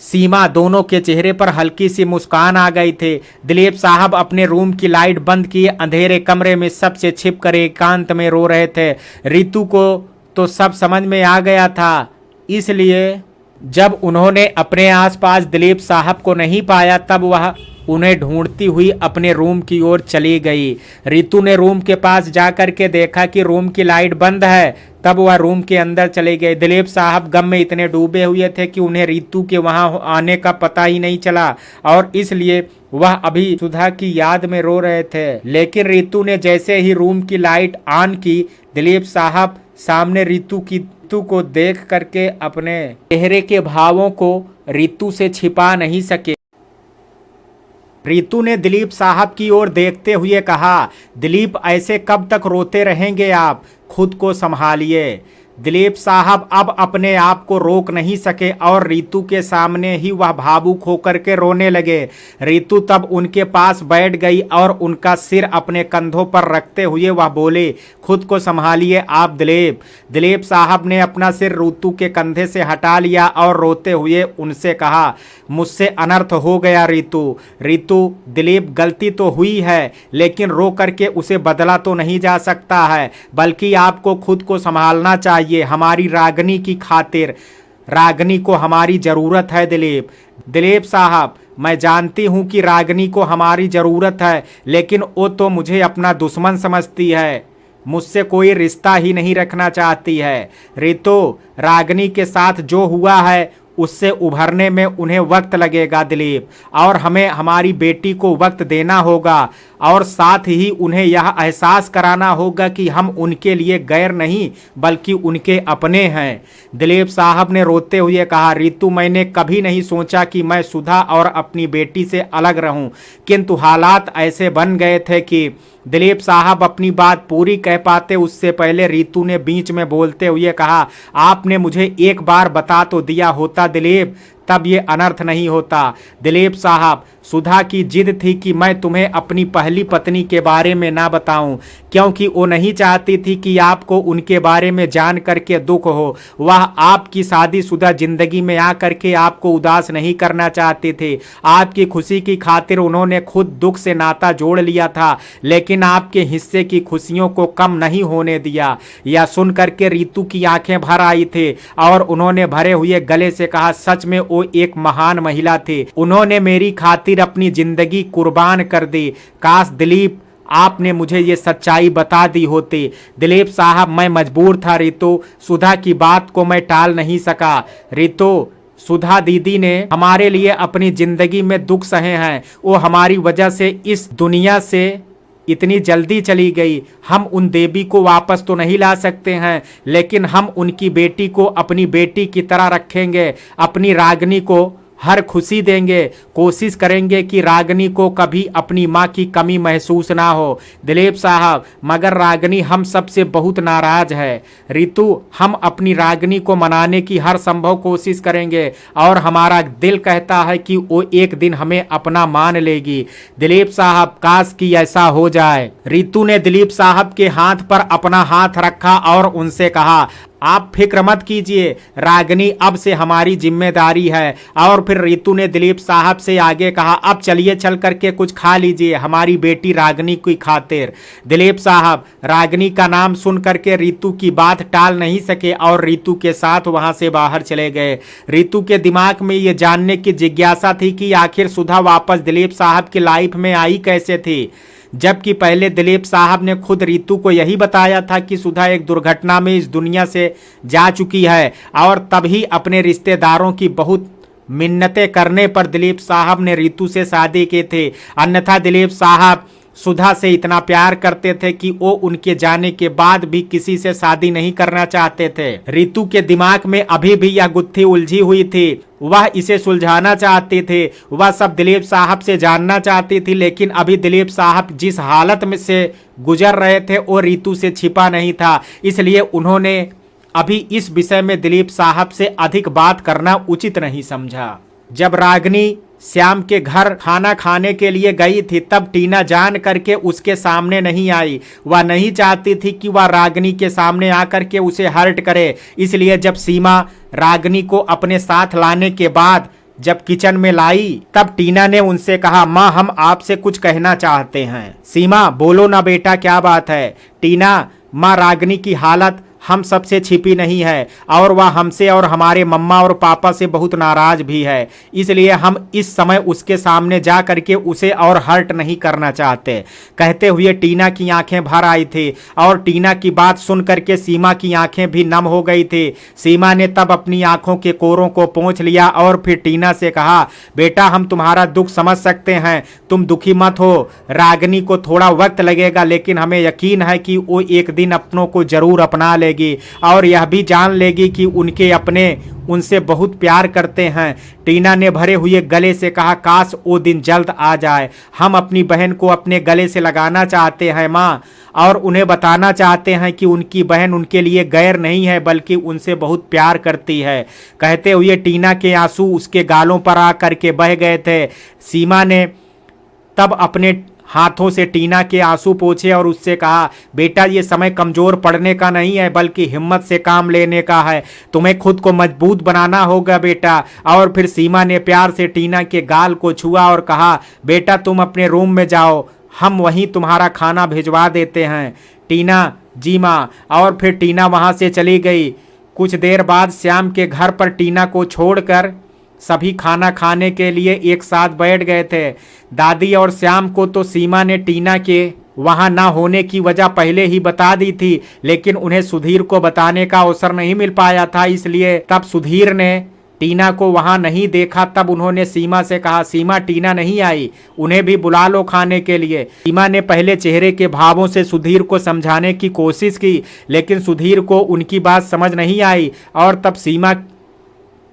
सीमा दोनों के चेहरे पर हल्की सी मुस्कान आ गई थी। दिलीप साहब अपने रूम की लाइट बंद किए अंधेरे कमरे में सबसे छिप कर एकांत में रो रहे थे। रितु को तो सब समझ में आ गया था, इसलिए जब उन्होंने अपने आसपास दिलीप साहब को नहीं पाया तब वह उन्हें ढूंढती हुई अपने रूम की ओर चली गई। रितु ने रूम के पास जाकर के देखा कि रूम की लाइट बंद है, तब वह रूम के अंदर चले गए। दिलीप साहब गम में इतने डूबे हुए थे कि उन्हें रितु के वहां आने का पता ही नहीं चला और इसलिए वह अभी सुधा की याद में रो रहे थे। लेकिन रितु ने जैसे ही रूम की लाइट ऑन की, दिलीप साहब सामने रितु को देख करके अपने चेहरे के भावों को रितु से छिपा नहीं सके। रितु ने दिलीप साहब की ओर देखते हुए कहा, दिलीप ऐसे कब तक रोते रहेंगे आप, खुद को संभालिए। दिलीप साहब अब अपने आप को रोक नहीं सके और रितु के सामने ही वह भावुक होकर के रोने लगे। रितु तब उनके पास बैठ गई और उनका सिर अपने कंधों पर रखते हुए वह बोले, खुद को संभालिए आप दिलीप। दिलीप साहब ने अपना सिर रितु के कंधे से हटा लिया और रोते हुए उनसे कहा, मुझसे अनर्थ हो गया रितु। रितु, दिलीप गलती तो हुई है लेकिन रो करके उसे बदला तो नहीं जा सकता है, बल्कि आपको खुद को संभालना चाहिए। हमारी रागनी की खातिर, रागनी को हमारी जरूरत है दिलीप। दिलीप साहब, मैं जानती हूं कि रागनी को हमारी जरूरत है, लेकिन वो तो मुझे अपना दुश्मन समझती है, मुझसे कोई रिश्ता ही नहीं रखना चाहती है। रितु, रागनी के साथ जो हुआ है उससे उभरने में उन्हें वक्त लगेगा दिलीप, और हमें हमारी बेटी को वक्त देना होगा और साथ ही उन्हें यह एहसास कराना होगा कि हम उनके लिए गैर नहीं बल्कि उनके अपने हैं। दिलीप साहब ने रोते हुए कहा, रितु, मैंने कभी नहीं सोचा कि मैं सुधा और अपनी बेटी से अलग रहूं, किंतु हालात ऐसे बन गए थे कि दिलीप साहब अपनी बात पूरी कह पाते उससे पहले रितु ने बीच में बोलते हुए कहा, आपने मुझे एक बार बता तो दिया होता दिलीप, तब ये अनर्थ नहीं होता। दिलीप साहब, सुधा की जिद थी कि मैं तुम्हें अपनी पहली पत्नी के बारे में ना बताऊं, क्योंकि वो नहीं चाहती थी कि आपको उनके बारे में जान करके दुख हो। वह आपकी शादीशुदा जिंदगी में आकर के आपको उदास नहीं करना चाहती थी। आपकी खुशी की खातिर उन्होंने खुद दुख से नाता जोड़ लिया था, लेकिन आपके हिस्से की खुशियों को कम नहीं होने दिया। यह सुन करके रितु की आंखें भर आई थी और उन्होंने भरे हुए गले से कहा, सच में वो एक महान महिला थी, उन्होंने मेरी खातिर अपनी जिंदगी कुर्बान कर दी। काश दिलीप आपने मुझे ये सच्चाई बता दी होती। दिलीप साहब, मैं मजबूर था रितु, सुधा की बात को मैं टाल नहीं सका। रितु, सुधा दीदी ने हमारे लिए अपनी जिंदगी में दुख सहे हैं, वो हमारी वजह से इस दुनिया से इतनी जल्दी चली गई। हम उन देवी को वापस तो नहीं ला सकते हैं, लेकिन हम उनकी बेटी को अपनी बेटी की तरह रखेंगे, अपनी रागनी को हर खुशी देंगे, कोशिश करेंगे कि रागनी को कभी अपनी माँ की कमी महसूस ना हो। दिलीप साहब, मगर रागनी हम सबसे बहुत नाराज है। रितु, हम अपनी रागनी को मनाने की हर संभव कोशिश करेंगे और हमारा दिल कहता है कि वो एक दिन हमें अपना मान लेगी। दिलीप साहब, काश कि ऐसा हो जाए। रितु ने दिलीप साहब के हाथ पर अपना हाथ रखा और उनसे कहा, आप फिक्र मत कीजिए, रागनी अब से हमारी जिम्मेदारी है। और फिर रितु ने दिलीप साहब से आगे कहा, अब चलिए चल करके कुछ खा लीजिए हमारी बेटी रागनी की खातिर। दिलीप साहब रागनी का नाम सुन करके रितु की बात टाल नहीं सके और रितु के साथ वहां से बाहर चले गए। रितु के दिमाग में ये जानने की जिज्ञासा थी कि आखिर सुधा वापस दिलीप साहब की लाइफ में आई कैसे थी, जबकि पहले दिलीप साहब ने खुद रितु को यही बताया था कि सुधा एक दुर्घटना में इस दुनिया से जा चुकी है। और तभी अपने रिश्तेदारों की बहुत मिन्नतें करने पर दिलीप साहब ने रितु से शादी की थी, अन्यथा दिलीप साहब सुधा से इतना प्यार करते थे कि वो उनके जाने के बाद भी किसी से शादी नहीं करना चाहते थे। रितु के दिमाग में अभी भी यह गुत्थी उलझी हुई थी, वह इसे सुलझाना चाहती थी, वह सब दिलीप साहब से जानना चाहती थी, लेकिन अभी दिलीप साहब जिस हालत में से गुजर रहे थे वो रितु से छिपा नहीं था, इसलिए उन्होंने अभी इस विषय में दिलीप साहब से अधिक बात करना उचित नहीं समझा। जब रागिनी श्याम के घर खाना खाने के लिए गई थी तब टीना जान करके उसके सामने नहीं आई। वह नहीं चाहती थी कि वह रागिनी के सामने आकर के उसे हर्ट करे। इसलिए जब सीमा रागिनी को अपने साथ लाने के बाद जब किचन में लाई तब टीना ने उनसे कहा, माँ हम आपसे कुछ कहना चाहते हैं। सीमा, बोलो ना बेटा, क्या बात है। टीना, माँ रागिनी की हालत हम सबसे छिपी नहीं है और वह हमसे और हमारे मम्मा और पापा से बहुत नाराज भी है। इसलिए हम इस समय उसके सामने जा करके उसे और हर्ट नहीं करना चाहते। कहते हुए टीना की आंखें भर आई थी और टीना की बात सुन करके सीमा की आंखें भी नम हो गई थी। सीमा ने तब अपनी आंखों के कोरों को पोंछ लिया और फिर टीना से कहा, बेटा हम तुम्हारा दुख समझ सकते हैं, तुम दुखी मत हो। रागिनी को थोड़ा वक्त लगेगा लेकिन हमें यकीन है कि वो एक दिन अपनों को जरूर अपना लेगी और यह भी जान लेगी कि उनके अपने उनसे बहुत प्यार करते हैं। टीना ने भरे हुए गले से कहा, काश वो दिन जल्द आ जाए। हम अपनी बहन को अपने गले से लगाना चाहते हैं माँ, और उन्हें बताना चाहते हैं कि उनकी बहन उनके लिए गैर नहीं है बल्कि उनसे बहुत प्यार करती है। कहते हुए टीना के आंसू उसके गालों पर आ करके बह गए थे। सीमा ने तब अपने हाथों से टीना के आंसू पोंछे और उससे कहा, बेटा ये समय कमजोर पड़ने का नहीं है बल्कि हिम्मत से काम लेने का है। तुम्हें खुद को मजबूत बनाना होगा बेटा। और फिर सीमा ने प्यार से टीना के गाल को छुआ और कहा, बेटा तुम अपने रूम में जाओ, हम वहीं तुम्हारा खाना भिजवा देते हैं। टीना, जी माँ। और फिर टीना वहाँ से चली गई। कुछ देर बाद श्याम के घर पर टीना को छोड़कर सभी खाना खाने के लिए एक साथ बैठ गए थे। दादी और श्याम को तो सीमा ने टीना के वहां ना होने की वजह पहले ही बता दी थी, लेकिन उन्हें सुधीर को बताने का अवसर नहीं मिल पाया था। इसलिए तब सुधीर ने टीना को वहां नहीं देखा। तब उन्होंने सीमा से कहा, सीमा टीना नहीं आई, उन्हें भी बुला लो खाने के लिए। सीमा ने पहले चेहरे के भावों से सुधीर को समझाने की कोशिश की लेकिन सुधीर को उनकी बात समझ नहीं आई और तब सीमा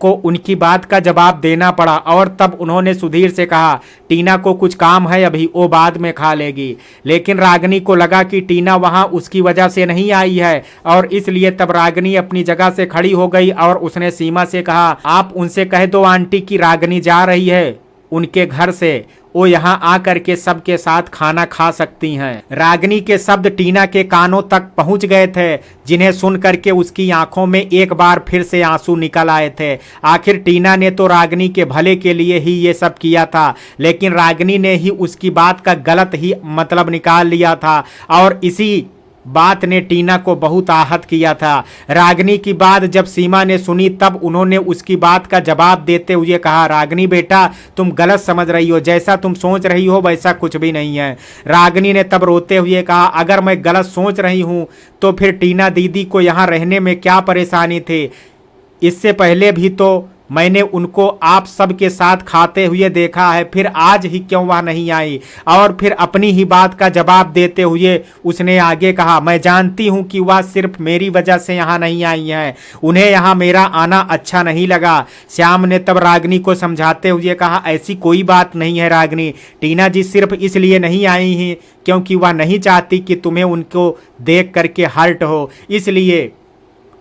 को उनकी बात का जवाब देना पड़ा। और तब उन्होंने सुधीर से कहा, टीना को कुछ काम है अभी, वो बाद में खा लेगी। लेकिन रागिनी को लगा कि टीना वहां उसकी वजह से नहीं आई है और इसलिए तब रागिनी अपनी जगह से खड़ी हो गई और उसने सीमा से कहा, आप उनसे कह दो आंटी कि रागिनी जा रही है उनके घर से, वो यहाँ आकर के सबके साथ खाना खा सकती हैं। रागिनी के शब्द टीना के कानों तक पहुंच गए थे, जिन्हें सुन करके उसकी आंखों में एक बार फिर से आंसू निकल आए थे। आखिर टीना ने तो रागिनी के भले के लिए ही ये सब किया था, लेकिन रागिनी ने ही उसकी बात का गलत ही मतलब निकाल लिया था और इसी बात ने टीना को बहुत आहत किया था। रागिनी की बात जब सीमा ने सुनी तब उन्होंने उसकी बात का जवाब देते हुए कहा, रागिनी बेटा तुम गलत समझ रही हो, जैसा तुम सोच रही हो वैसा कुछ भी नहीं है। रागिनी ने तब रोते हुए कहा, अगर मैं गलत सोच रही हूँ तो फिर टीना दीदी को यहाँ रहने में क्या परेशानी थी? इससे पहले भी तो मैंने उनको आप सबके साथ खाते हुए देखा है, फिर आज ही क्यों वह नहीं आई? और फिर अपनी ही बात का जवाब देते हुए उसने आगे कहा, मैं जानती हूं कि वह सिर्फ मेरी वजह से यहाँ नहीं आई हैं, उन्हें यहाँ मेरा आना अच्छा नहीं लगा। श्याम ने तब रागिनी को समझाते हुए कहा, ऐसी कोई बात नहीं है रागिनी, टीना जी सिर्फ इसलिए नहीं आई हैं क्योंकि वह नहीं चाहती कि तुम्हें उनको देख करके हर्ट हो, इसलिए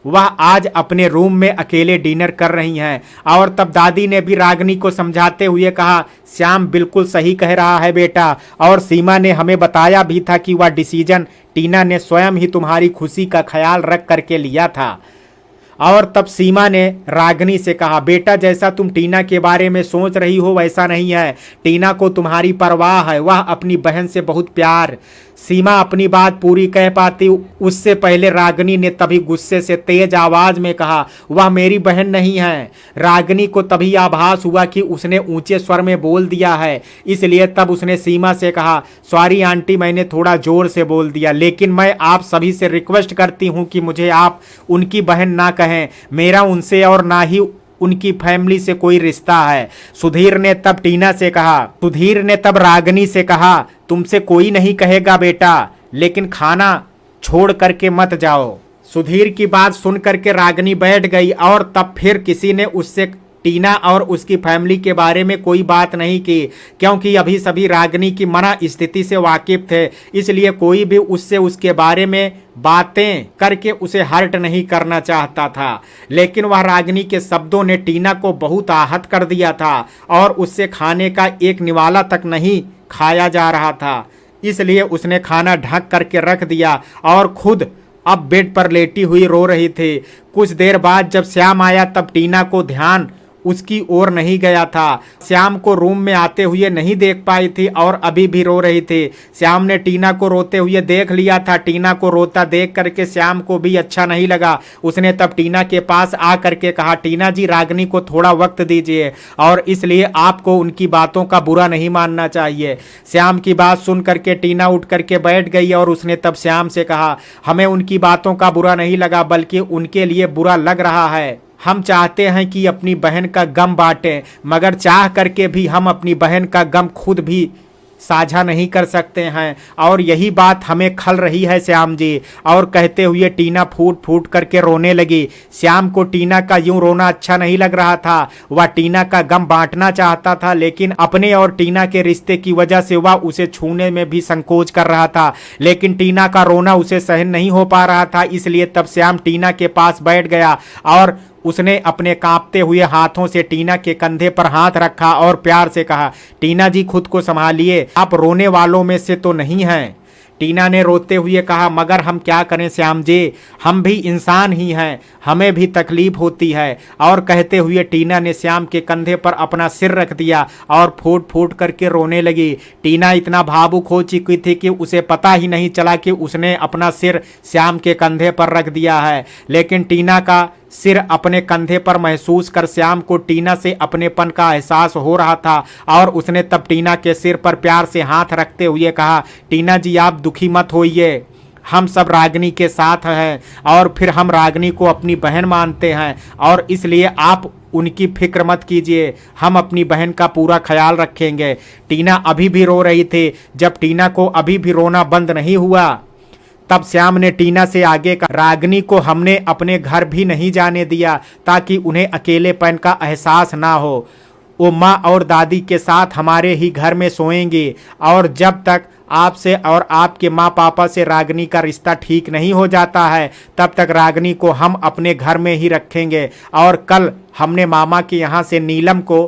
वह आज अपने रूम में अकेले डिनर कर रही हैं। और तब दादी ने भी रागिनी को समझाते हुए कहा, श्याम बिल्कुल सही कह रहा है बेटा, और सीमा ने हमें बताया भी था कि वह डिसीजन टीना ने स्वयं ही तुम्हारी खुशी का ख्याल रख करके लिया था। और तब सीमा ने रागिनी से कहा, बेटा जैसा तुम टीना के बारे में सोच रही हो वैसा नहीं है, टीना को तुम्हारी परवाह है, वह अपनी बहन से बहुत प्यार। सीमा अपनी बात पूरी कह पाती उससे पहले रागिनी ने तभी गुस्से से तेज आवाज में कहा, वह मेरी बहन नहीं है। रागिनी को तभी आभास हुआ कि उसने ऊंचे स्वर में बोल दिया है, इसलिए तब उसने सीमा से कहा, सॉरी आंटी मैंने थोड़ा जोर से बोल दिया, लेकिन मैं आप सभी से रिक्वेस्ट करती हूँ कि मुझे आप उनकी बहन ना कहें, मेरा उनसे और ना ही उनकी फैमिली से कोई रिश्ता है। सुधीर ने तब टीना से कहा, सुधीर ने तब रागिनी से कहा, तुमसे कोई नहीं कहेगा बेटा, लेकिन खाना छोड़ करके मत जाओ। सुधीर की बात सुन करके रागिनी बैठ गई और तब फिर किसी ने उससे टीना और उसकी फैमिली के बारे में कोई बात नहीं की, क्योंकि अभी सभी रागिनी की मना स्थिति से वाकिफ थे। इसलिए कोई भी उससे उसके बारे में बातें करके उसे हर्ट नहीं करना चाहता था। लेकिन वह रागिनी के शब्दों ने टीना को बहुत आहत कर दिया था और उससे खाने का एक निवाला तक नहीं खाया जा रहा था। इसलिए उसने खाना ढक करके रख दिया और खुद अब बेड पर लेटी हुई रो रही थी। कुछ देर बाद जब श्याम आया तब टीना को ध्यान उसकी ओर नहीं गया था। श्याम को रूम में आते हुए नहीं देख पाई थी और अभी भी रो रही थी। श्याम ने टीना को रोते हुए देख लिया था। टीना को रोता देख करके श्याम को भी अच्छा नहीं लगा। उसने तब टीना के पास आ करके कहा, टीना जी, रागिनी को थोड़ा वक्त दीजिए और इसलिए आपको उनकी बातों का बुरा नहीं मानना चाहिए। श्याम की बात सुन करके टीना उठ करके बैठ गई और उसने तब श्याम से कहा, हमें उनकी बातों का बुरा नहीं लगा, बल्कि उनके लिए बुरा लग रहा है। हम चाहते हैं कि अपनी बहन का गम बांटें, मगर चाह करके भी हम अपनी बहन का गम खुद भी साझा नहीं कर सकते हैं और यही बात हमें खल रही है श्याम जी। और कहते हुए टीना फूट फूट करके रोने लगी। श्याम को टीना का यूं रोना अच्छा नहीं लग रहा था। वह टीना का गम बांटना चाहता था, लेकिन अपने और टीना के रिश्ते की वजह से वह उसे छूने में भी संकोच कर रहा था। लेकिन टीना का रोना उसे सहन नहीं हो पा रहा था। इसलिए तब श्याम टीना के पास बैठ गया और उसने अपने कांपते हुए हाथों से टीना के कंधे पर हाथ रखा और प्यार से कहा, टीना जी, खुद को संभालिए, आप रोने वालों में से तो नहीं हैं। टीना ने रोते हुए कहा, मगर हम क्या करें श्याम जी, हम भी इंसान ही हैं, हमें भी तकलीफ होती है। और कहते हुए टीना ने श्याम के कंधे पर अपना सिर रख दिया और फूट फूट करके रोने लगी। टीना इतना भावुक हो चुकी थी कि उसे पता ही नहीं चला कि उसने अपना सिर श्याम के कंधे पर रख दिया है। लेकिन टीना का सिर अपने कंधे पर महसूस कर श्याम को टीना से अपनेपन का एहसास हो रहा था और उसने तब टीना के सिर पर प्यार से हाथ रखते हुए कहा, टीना जी, आप दुखी मत होइए, हम सब रागिनी के साथ हैं और फिर हम रागिनी को अपनी बहन मानते हैं और इसलिए आप उनकी फिक्र मत कीजिए, हम अपनी बहन का पूरा ख्याल रखेंगे। टीना अभी भी रो रही थी। जब टीना को अभी भी रोना बंद नहीं हुआ तब श्याम ने टीना से आगे कहा, रागिनी को हमने अपने घर भी नहीं जाने दिया ताकि उन्हें अकेलेपन का एहसास ना हो। वो माँ और दादी के साथ हमारे ही घर में सोएंगी और जब तक आपसे और आपके माँ पापा से रागिनी का रिश्ता ठीक नहीं हो जाता है तब तक रागिनी को हम अपने घर में ही रखेंगे। और कल हमने मामा के यहाँ से नीलम को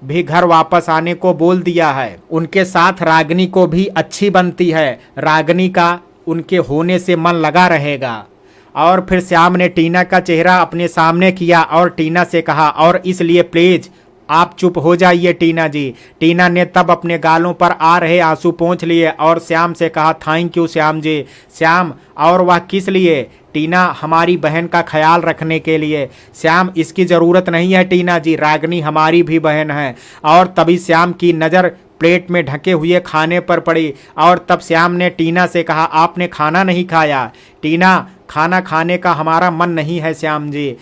भी घर वापस आने को बोल दिया है। उनके साथ रागिनी को भी अच्छी बनती है, रागिनी का उनके होने से मन लगा रहेगा। और फिर श्याम ने टीना का चेहरा अपने सामने किया और टीना से कहा, और इसलिए प्लीज आप चुप हो जाइए टीना जी। टीना ने तब अपने गालों पर आ रहे आंसू पोंछ लिए और श्याम से कहा, थैंक यू श्याम जी। श्याम, और वह किस लिए? टीना, हमारी बहन का ख्याल रखने के लिए। श्याम, इसकी ज़रूरत नहीं है टीना जी, रागिनी हमारी भी बहन है। और तभी श्याम की नज़र प्लेट में ढके हुए खाने पर पड़ी और तब श्याम ने टीना से कहा, आपने खाना नहीं खाया? टीना, खाना खाने का हमारा मन नहीं है श्याम जी।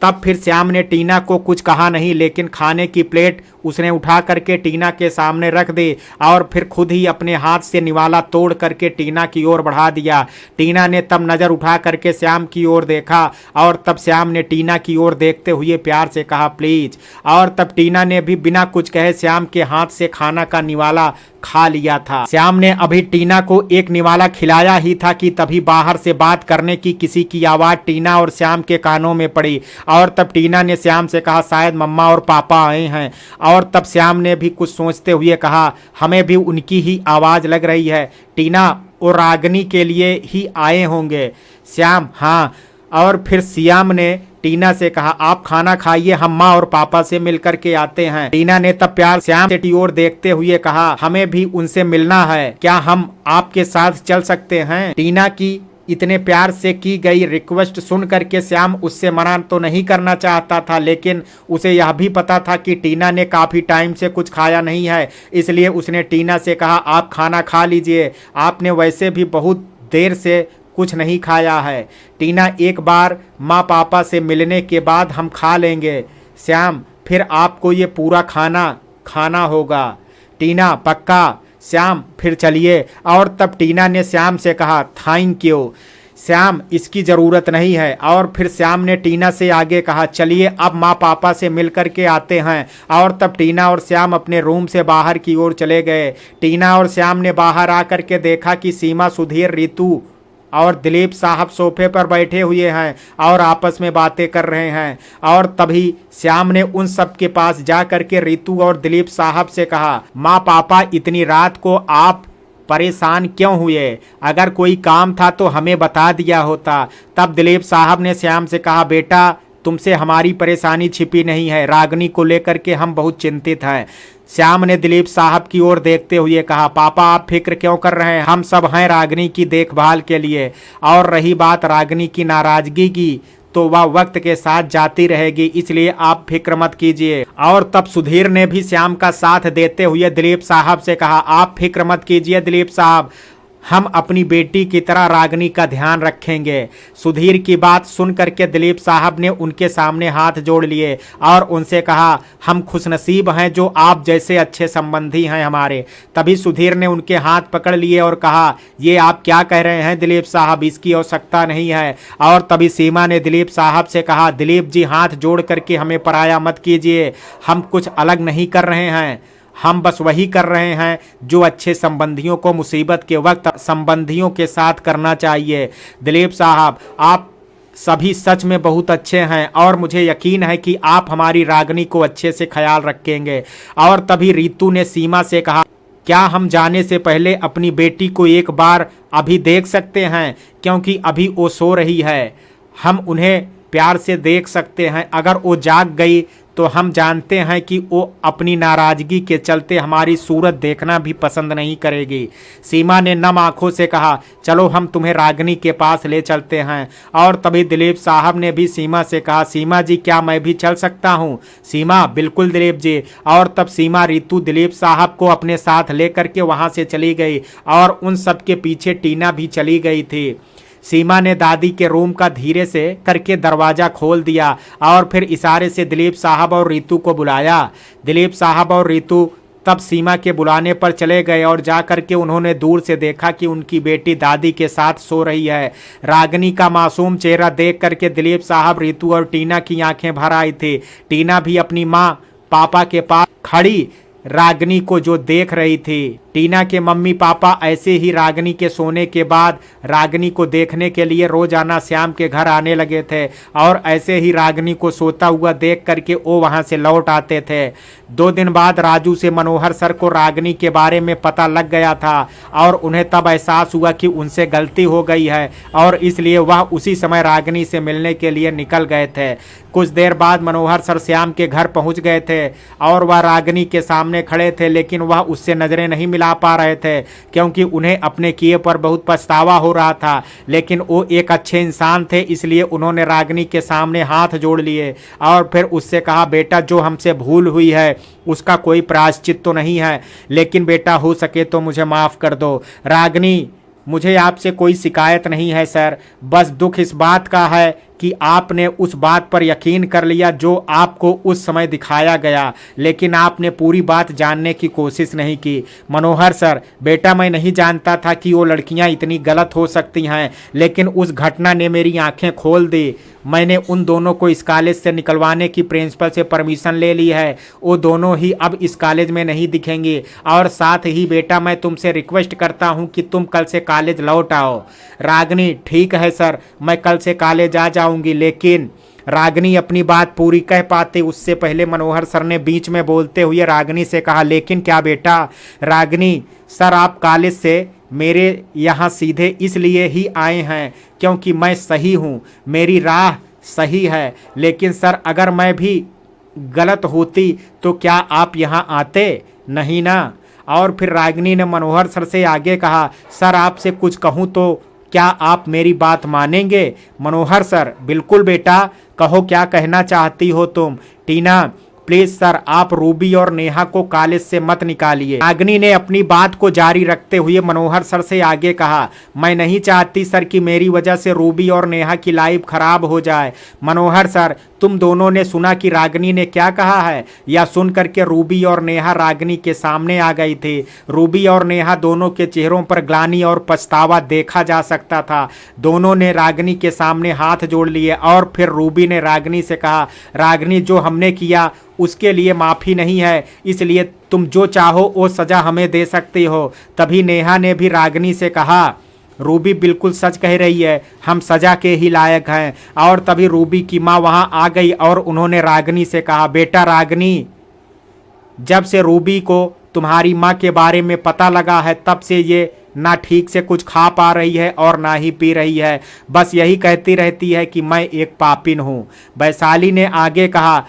तब फिर श्याम ने टीना को कुछ कहा नहीं, लेकिन खाने की प्लेट उसने उठा करके टीना के सामने रख दी और फिर खुद ही अपने हाथ से निवाला तोड़ करके टीना की ओर बढ़ा दिया। टीना ने तब नज़र उठा करके श्याम की ओर देखा और तब श्याम ने टीना की ओर देखते हुए प्यार से कहा, प्लीज। और तब टीना ने भी बिना कुछ कहे श्याम के हाथ से खाना का निवाला खा लिया था। श्याम ने अभी टीना को एक निवाला खिलाया ही था कि तभी बाहर से बात करने की किसी की आवाज़ टीना और श्याम के कानों में पड़ी और तब टीना ने श्याम से कहा, शायद मम्मा और पापा आए हैं। और तब श्याम ने भी कुछ सोचते हुए कहा, हमें भी उनकी ही आवाज़ लग रही है। टीना, वो रागिनी के लिए ही आए होंगे। श्याम, हाँ। और फिर श्याम ने टीना से कहा, आप खाना खाइए, हम माँ और पापा से मिलकर के आते हैं। टीना ने तब प्यार श्याम की ओर देखते हुए कहा, हमें भी उनसे मिलना है, क्या हम आपके साथ चल सकते हैं? टीना की इतने प्यार से की गई रिक्वेस्ट सुन करके श्याम उससे मना तो नहीं करना चाहता था, लेकिन उसे यह भी पता था कि टीना ने काफ़ी टाइम से कुछ खाया नहीं है। इसलिए उसने टीना से कहा, आप खाना खा लीजिए, आपने वैसे भी बहुत देर से कुछ नहीं खाया है। टीना, एक बार माँ पापा से मिलने के बाद हम खा लेंगे। श्याम, फिर आपको ये पूरा खाना खाना होगा। टीना, पक्का? श्याम, फिर चलिए। और तब टीना ने श्याम से कहा, थैंक यू। श्याम इसकी ज़रूरत नहीं है। और फिर श्याम ने टीना से आगे कहा, चलिए अब माँ पापा से मिल कर के आते हैं। और तब टीना और श्याम अपने रूम से बाहर की ओर चले गए। टीना और श्याम ने बाहर आकर के देखा कि सीमा, सुधीर, रितु और दिलीप साहब सोफे पर बैठे हुए हैं और आपस में बातें कर रहे हैं। और तभी श्याम ने उन सब के पास जा कर के रितु और दिलीप साहब से कहा, माँ पापा इतनी रात को आप परेशान क्यों हुए? अगर कोई काम था तो हमें बता दिया होता। तब दिलीप साहब ने श्याम से कहा, बेटा तुमसे हमारी परेशानी छिपी नहीं है, रागिनी को लेकर के हम बहुत चिंतित हैं। श्याम ने दिलीप साहब की ओर देखते हुए कहा, पापा आप फिक्र क्यों कर रहे हैं, हम सब हैं रागिनी की देखभाल के लिए। और रही बात रागिनी की नाराजगी की, तो वह वक्त के साथ जाती रहेगी, इसलिए आप फिक्र मत कीजिए। और तब सुधीर ने भी श्याम का साथ देते हुए दिलीप साहब से कहा, आप फिक्र मत कीजिए दिलीप साहब, हम अपनी बेटी की तरह रागिनी का ध्यान रखेंगे। सुधीर की बात सुन करके दिलीप साहब ने उनके सामने हाथ जोड़ लिए और उनसे कहा, हम खुशनसीब हैं जो आप जैसे अच्छे संबंधी हैं हमारे। तभी सुधीर ने उनके हाथ पकड़ लिए और कहा, ये आप क्या कह रहे हैं दिलीप साहब, इसकी आवश्यकता नहीं है। और तभी सीमा ने दिलीप साहब से कहा, दिलीप जी हाथ जोड़ करके हमें पराया मत कीजिए, हम कुछ अलग नहीं कर रहे हैं, हम बस वही कर रहे हैं जो अच्छे संबंधियों को मुसीबत के वक्त संबंधियों के साथ करना चाहिए। दिलीप साहब आप सभी सच में बहुत अच्छे हैं और मुझे यकीन है कि आप हमारी रागिनी को अच्छे से ख्याल रखेंगे। और तभी रितु ने सीमा से कहा, क्या हम जाने से पहले अपनी बेटी को एक बार अभी देख सकते हैं, क्योंकि अभी वो सो रही है, हम उन्हें प्यार से देख सकते हैं। अगर वो जाग गई तो हम जानते हैं कि वो अपनी नाराजगी के चलते हमारी सूरत देखना भी पसंद नहीं करेगी। सीमा ने नम आंखों से कहा, चलो हम तुम्हें रागिनी के पास ले चलते हैं। और तभी दिलीप साहब ने भी सीमा से कहा, सीमा जी क्या मैं भी चल सकता हूँ? सीमा, बिल्कुल दिलीप जी। और तब सीमा, रितु, दिलीप साहब को अपने साथ लेकर के वहाँ से चली गई और उन सब के पीछे टीना भी चली गई थी। सीमा ने दादी के रूम का धीरे से करके दरवाज़ा खोल दिया और फिर इशारे से दिलीप साहब और रितु को बुलाया। दिलीप साहब और रितु तब सीमा के बुलाने पर चले गए और जा कर के उन्होंने दूर से देखा कि उनकी बेटी दादी के साथ सो रही है। रागिनी का मासूम चेहरा देख करके दिलीप साहब, रितु और टीना की आंखें भर आई थी। टीना भी अपनी माँ पापा के पास खड़ी रागिनी को जो देख रही थी। टीना के मम्मी पापा ऐसे ही रागिनी के सोने के बाद रागिनी को देखने के लिए रोजाना श्याम के घर आने लगे थे और ऐसे ही रागिनी को सोता हुआ देख करके वो वहां से लौट आते थे। 2 दिन बाद राजू से मनोहर सर को रागिनी के बारे में पता लग गया था और उन्हें तब एहसास हुआ कि उनसे गलती हो गई है और इसलिए वह उसी समय रागिनी से मिलने के लिए निकल गए थे। कुछ देर बाद मनोहर सर श्याम के घर पहुंच गए थे और वह रागिनी के सामने खड़े थे, लेकिन वह उससे नजरें नहीं मिला पा रहे थे क्योंकि उन्हें अपने किए पर बहुत पछतावा हो रहा था। लेकिन वो एक अच्छे इंसान थे, इसलिए उन्होंने रागिनी के सामने हाथ जोड़ लिए और फिर उससे कहा, बेटा जो हमसे भूल हुई है उसका कोई प्रायश्चित तो नहीं है, लेकिन बेटा हो सके तो मुझे माफ़ कर दो। रागिनी, मुझे आपसे कोई शिकायत नहीं है सर, बस दुख इस बात का है कि आपने उस बात पर यकीन कर लिया जो आपको उस समय दिखाया गया, लेकिन आपने पूरी बात जानने की कोशिश नहीं की। मनोहर सर, बेटा मैं नहीं जानता था कि वो लड़कियां इतनी गलत हो सकती हैं, लेकिन उस घटना ने मेरी आंखें खोल दी। मैंने उन दोनों को इस कॉलेज से निकलवाने की प्रिंसिपल से परमिशन ले ली है, वो दोनों ही अब इस कॉलेज में नहीं दिखेंगी। और साथ ही बेटा मैं तुमसे रिक्वेस्ट करता हूँ कि तुम कल से कॉलेज लौट आओ। रागिनी, ठीक है सर, मैं कल से कॉलेज आ जाऊंगी, लेकिन रागिनी अपनी बात पूरी कह पाते उससे पहले मनोहर सर ने बीच में बोलते हुए रागिनी से कहा, लेकिन क्या बेटा? रागिनी सर, आप कॉलेज से मेरे यहाँ सीधे इसलिए ही आए हैं क्योंकि मैं सही हूँ, मेरी राह सही है, लेकिन सर अगर मैं भी गलत होती तो क्या आप यहाँ आते? नहीं ना। और फिर रागिनी ने मनोहर सर से आगे कहा, सर आपसे कुछ कहूँ तो क्या आप मेरी बात मानेंगे? मनोहर सर, बिल्कुल बेटा, कहो क्या कहना चाहती हो तुम। टीना, प्लीज सर आप रूबी और नेहा को कॉलेज से मत निकालिए। रागिनी ने अपनी बात को जारी रखते हुए मनोहर सर से आगे कहा, मैं नहीं चाहती सर कि मेरी वजह से रूबी और नेहा की लाइफ खराब हो जाए। मनोहर सर, तुम दोनों ने सुना कि रागिनी ने क्या कहा है? यह सुन करके रूबी और नेहा रागिनी के सामने आ गई थी। रूबी और नेहा दोनों के चेहरों पर ग्लानि और पछतावा देखा जा सकता था। दोनों ने रागिनी के सामने हाथ जोड़ लिए और फिर रूबी ने रागिनी से कहा, रागिनी जो हमने किया उसके लिए माफ़ी नहीं है, इसलिए तुम जो चाहो वो सज़ा हमें दे सकती हो। तभी नेहा ने भी रागिनी से कहा, रूबी बिल्कुल सच कह रही है, हम सज़ा के ही लायक हैं। और तभी रूबी की माँ वहाँ आ गई और उन्होंने रागिनी से कहा, बेटा रागिनी, जब से रूबी को तुम्हारी माँ के बारे में पता लगा है तब से ये ना ठीक से कुछ खा पा रही है और ना ही पी रही है, बस यही कहती रहती है कि मैं एक पापिन हूँ। वैशाली ने आगे कहा,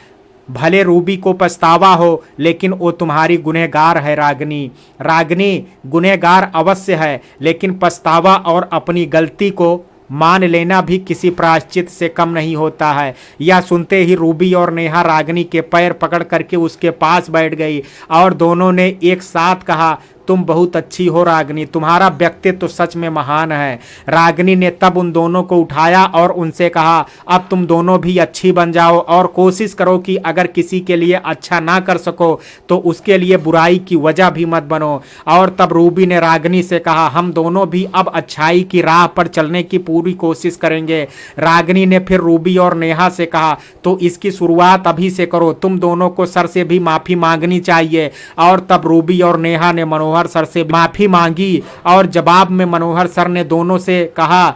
भले रूबी को पछतावा हो लेकिन वो तुम्हारी गुनहगार है रागिनी। रागिनी गुनहगार अवश्य है, लेकिन पछतावा और अपनी गलती को मान लेना भी किसी प्रायश्चित से कम नहीं होता है। यह सुनते ही रूबी और नेहा रागिनी के पैर पकड़ करके उसके पास बैठ गई और दोनों ने एक साथ कहा, तुम बहुत अच्छी हो रागिनी, तुम्हारा व्यक्तित्व तो सच में महान है। रागिनी ने तब उन दोनों को उठाया और उनसे कहा, अब तुम दोनों भी अच्छी बन जाओ और कोशिश करो कि अगर किसी के लिए अच्छा ना कर सको तो उसके लिए बुराई की वजह भी मत बनो। और तब रूबी ने रागिनी से कहा, हम दोनों भी अब अच्छाई की राह पर चलने की पूरी कोशिश करेंगे। रागिनी ने फिर रूबी और नेहा से कहा, तो इसकी शुरुआत अभी से करो, तुम दोनों को सर से भी माफ़ी मांगनी चाहिए। और तब रूबी और नेहा ने मनोहर सर से माफी मांगी और जवाब में मनोहर सर ने दोनों से कहा,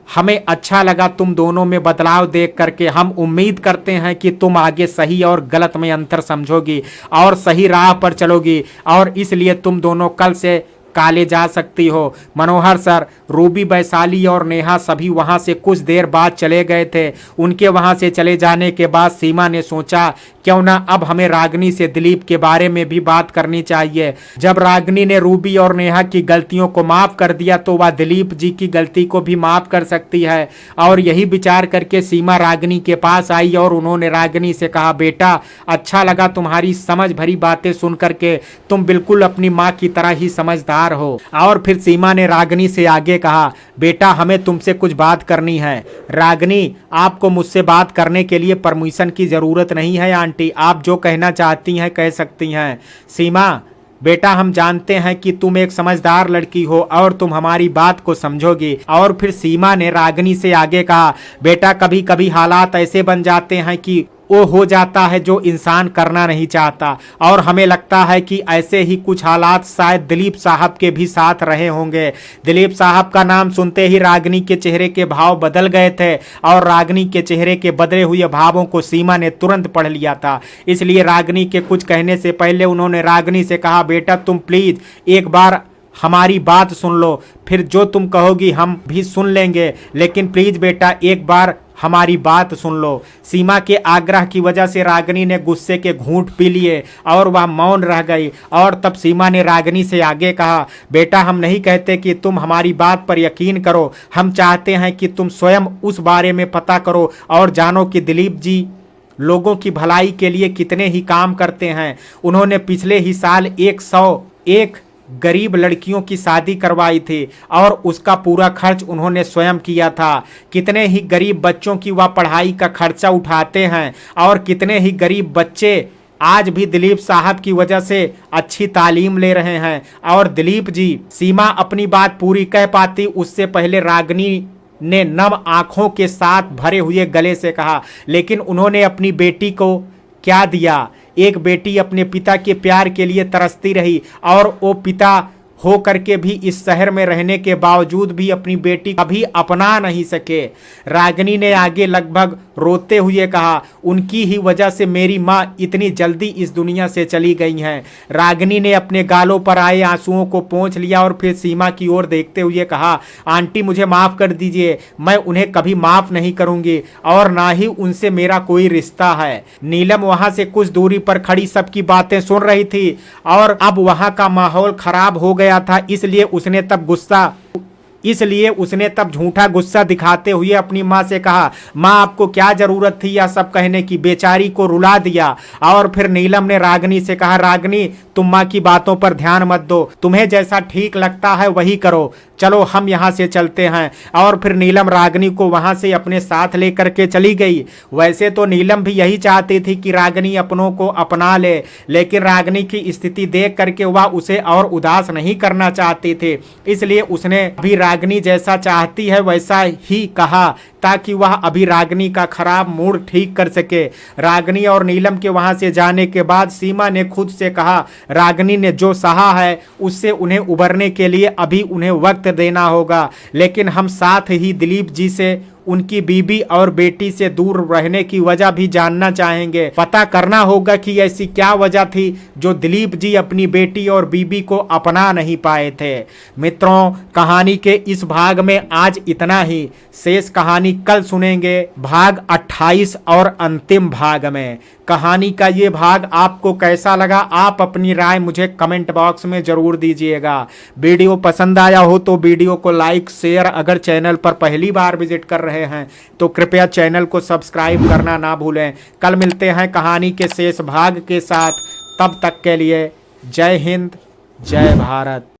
हमें अच्छा लगा तुम दोनों में बदलाव देख करके। हम उम्मीद करते हैं कि तुम आगे सही और गलत में अंतर समझोगी और सही राह पर चलोगी और इसलिए तुम दोनों कल से कॉलेज जा सकती हो। मनोहर सर, रूबी, वैशाली और नेहा सभी वहां से कुछ देर बाद चले गए थे। उनके वहां से चले जाने के बाद सीमा ने सोचा, क्यों ना अब हमें रागिनी से दिलीप के बारे में भी बात करनी चाहिए। जब रागिनी ने रूबी और नेहा की गलतियों को माफ कर दिया तो वह दिलीप जी की गलती को भी माफ कर सकती है। और यही विचार करके सीमा रागिनी के पास आई और उन्होंने रागिनी से कहा, बेटा अच्छा लगा तुम्हारी समझ भरी बातें सुन करके, तुम बिल्कुल अपनी माँ की तरह ही समझदार हो। और फिर सीमा ने रागिनी से आगे कहा, बेटा हमें तुमसे कुछ बात करनी है। रागिनी, आपको मुझसे बात करने के लिए परमिशन की जरूरत नहीं है आंटी, आप जो कहना चाहती हैं कह सकती हैं। सीमा बेटा, हम जानते हैं कि तुम एक समझदार लड़की हो और तुम हमारी बात को समझोगी। और फिर सीमा ने रागिनी से आगे कहा, बेटा कभी कभी हालात ऐसे बन जाते हैं कि वो हो जाता है जो इंसान करना नहीं चाहता और हमें लगता है कि ऐसे ही कुछ हालात शायद दिलीप साहब के भी साथ रहे होंगे। दिलीप साहब का नाम सुनते ही रागिनी के चेहरे के भाव बदल गए थे और रागिनी के चेहरे के बदले हुए भावों को सीमा ने तुरंत पढ़ लिया था। इसलिए रागिनी के कुछ कहने से पहले उन्होंने रागिनी से कहा, बेटा तुम प्लीज एक बार हमारी बात सुन लो, फिर जो तुम कहोगी हम भी सुन लेंगे, लेकिन प्लीज बेटा एक बार हमारी बात सुन लो। सीमा के आग्रह की वजह से रागिनी ने गुस्से के घूंट पी लिए और वह मौन रह गई। और तब सीमा ने रागिनी से आगे कहा, बेटा हम नहीं कहते कि तुम हमारी बात पर यकीन करो, हम चाहते हैं कि तुम स्वयं उस बारे में पता करो और जानो कि दिलीप जी लोगों की भलाई के लिए कितने ही काम करते हैं। उन्होंने पिछले ही साल 101 गरीब लड़कियों की शादी करवाई थी और उसका पूरा खर्च उन्होंने स्वयं किया था। कितने ही गरीब बच्चों की वह पढ़ाई का खर्चा उठाते हैं और कितने ही गरीब बच्चे आज भी दिलीप साहब की वजह से अच्छी तालीम ले रहे हैं। और दिलीप जी, सीमा अपनी बात पूरी कह पाती उससे पहले रागिनी ने नम आंखों के साथ भरे हुए गले से कहा, लेकिन उन्होंने अपनी बेटी को क्या दिया? एक बेटी अपने पिता के प्यार के लिए तरसती रही और वो पिता हो करके भी इस शहर में रहने के बावजूद भी अपनी बेटी कभी अपना नहीं सके। रागिनी ने आगे लगभग रोते हुए कहा, उनकी ही वजह से मेरी माँ इतनी जल्दी इस दुनिया से चली गई हैं। रागिनी ने अपने गालों पर आए आंसुओं को पोंछ लिया और फिर सीमा की ओर देखते हुए कहा, आंटी मुझे माफ़ कर दीजिए, मैं उन्हें कभी माफ़ नहीं करूँगी और ना ही उनसे मेरा कोई रिश्ता है। नीलम वहाँ से कुछ दूरी पर खड़ी सबकी बातें सुन रही थी और अब वहाँ का माहौल खराब हो गया था, इसलिए उसने तब गुस्सा इसलिए उसने तब झूठा गुस्सा दिखाते हुए अपनी माँ से कहा, माँ आपको क्या जरूरत थी यह सब कहने की, बेचारी को रुला दिया। और फिर नीलम ने रागिनी से कहा, रागिनी तुम माँ की बातों पर ध्यान मत दो, तुम्हें जैसा ठीक लगता है वही करो, चलो हम यहाँ से चलते हैं। और फिर नीलम रागिनी को वहां से अपने साथ लेकर के चली गई। वैसे तो नीलम भी यही चाहती थी कि रागिनी अपनों को अपना ले, लेकिन रागिनी की स्थिति देख करके वह उसे और उदास नहीं करना चाहती थी, इसलिए उसने भी रागिनी जैसा चाहती है वैसा ही कहा, ताकि वह अभी रागिनी का खराब मूड ठीक कर सके। रागिनी और नीलम के वहां से जाने के बाद सीमा ने खुद से कहा, रागिनी ने जो सहा है उससे उन्हें उबरने के लिए अभी उन्हें वक्त देना होगा, लेकिन हम साथ ही दिलीप जी से उनकी बीबी और बेटी से दूर रहने की वजह भी जानना चाहेंगे। पता करना होगा कि ऐसी क्या वजह थी जो दिलीप जी अपनी बेटी और बीबी को अपना नहीं पाए थे। मित्रों, कहानी के इस भाग में आज इतना ही। शेष कहानी कल सुनेंगे भाग 28 और अंतिम भाग में। कहानी का ये भाग आपको कैसा लगा, आप अपनी राय मुझे कमेंट बॉक्स में जरूर दीजिएगा। वीडियो पसंद आया हो तो वीडियो को लाइक शेयर, अगर चैनल पर पहली बार विजिट कर रहे हैं तो कृपया चैनल को सब्सक्राइब करना ना भूलें। कल मिलते हैं कहानी के शेष भाग के साथ, तब तक के लिए जय हिंद, जय भारत।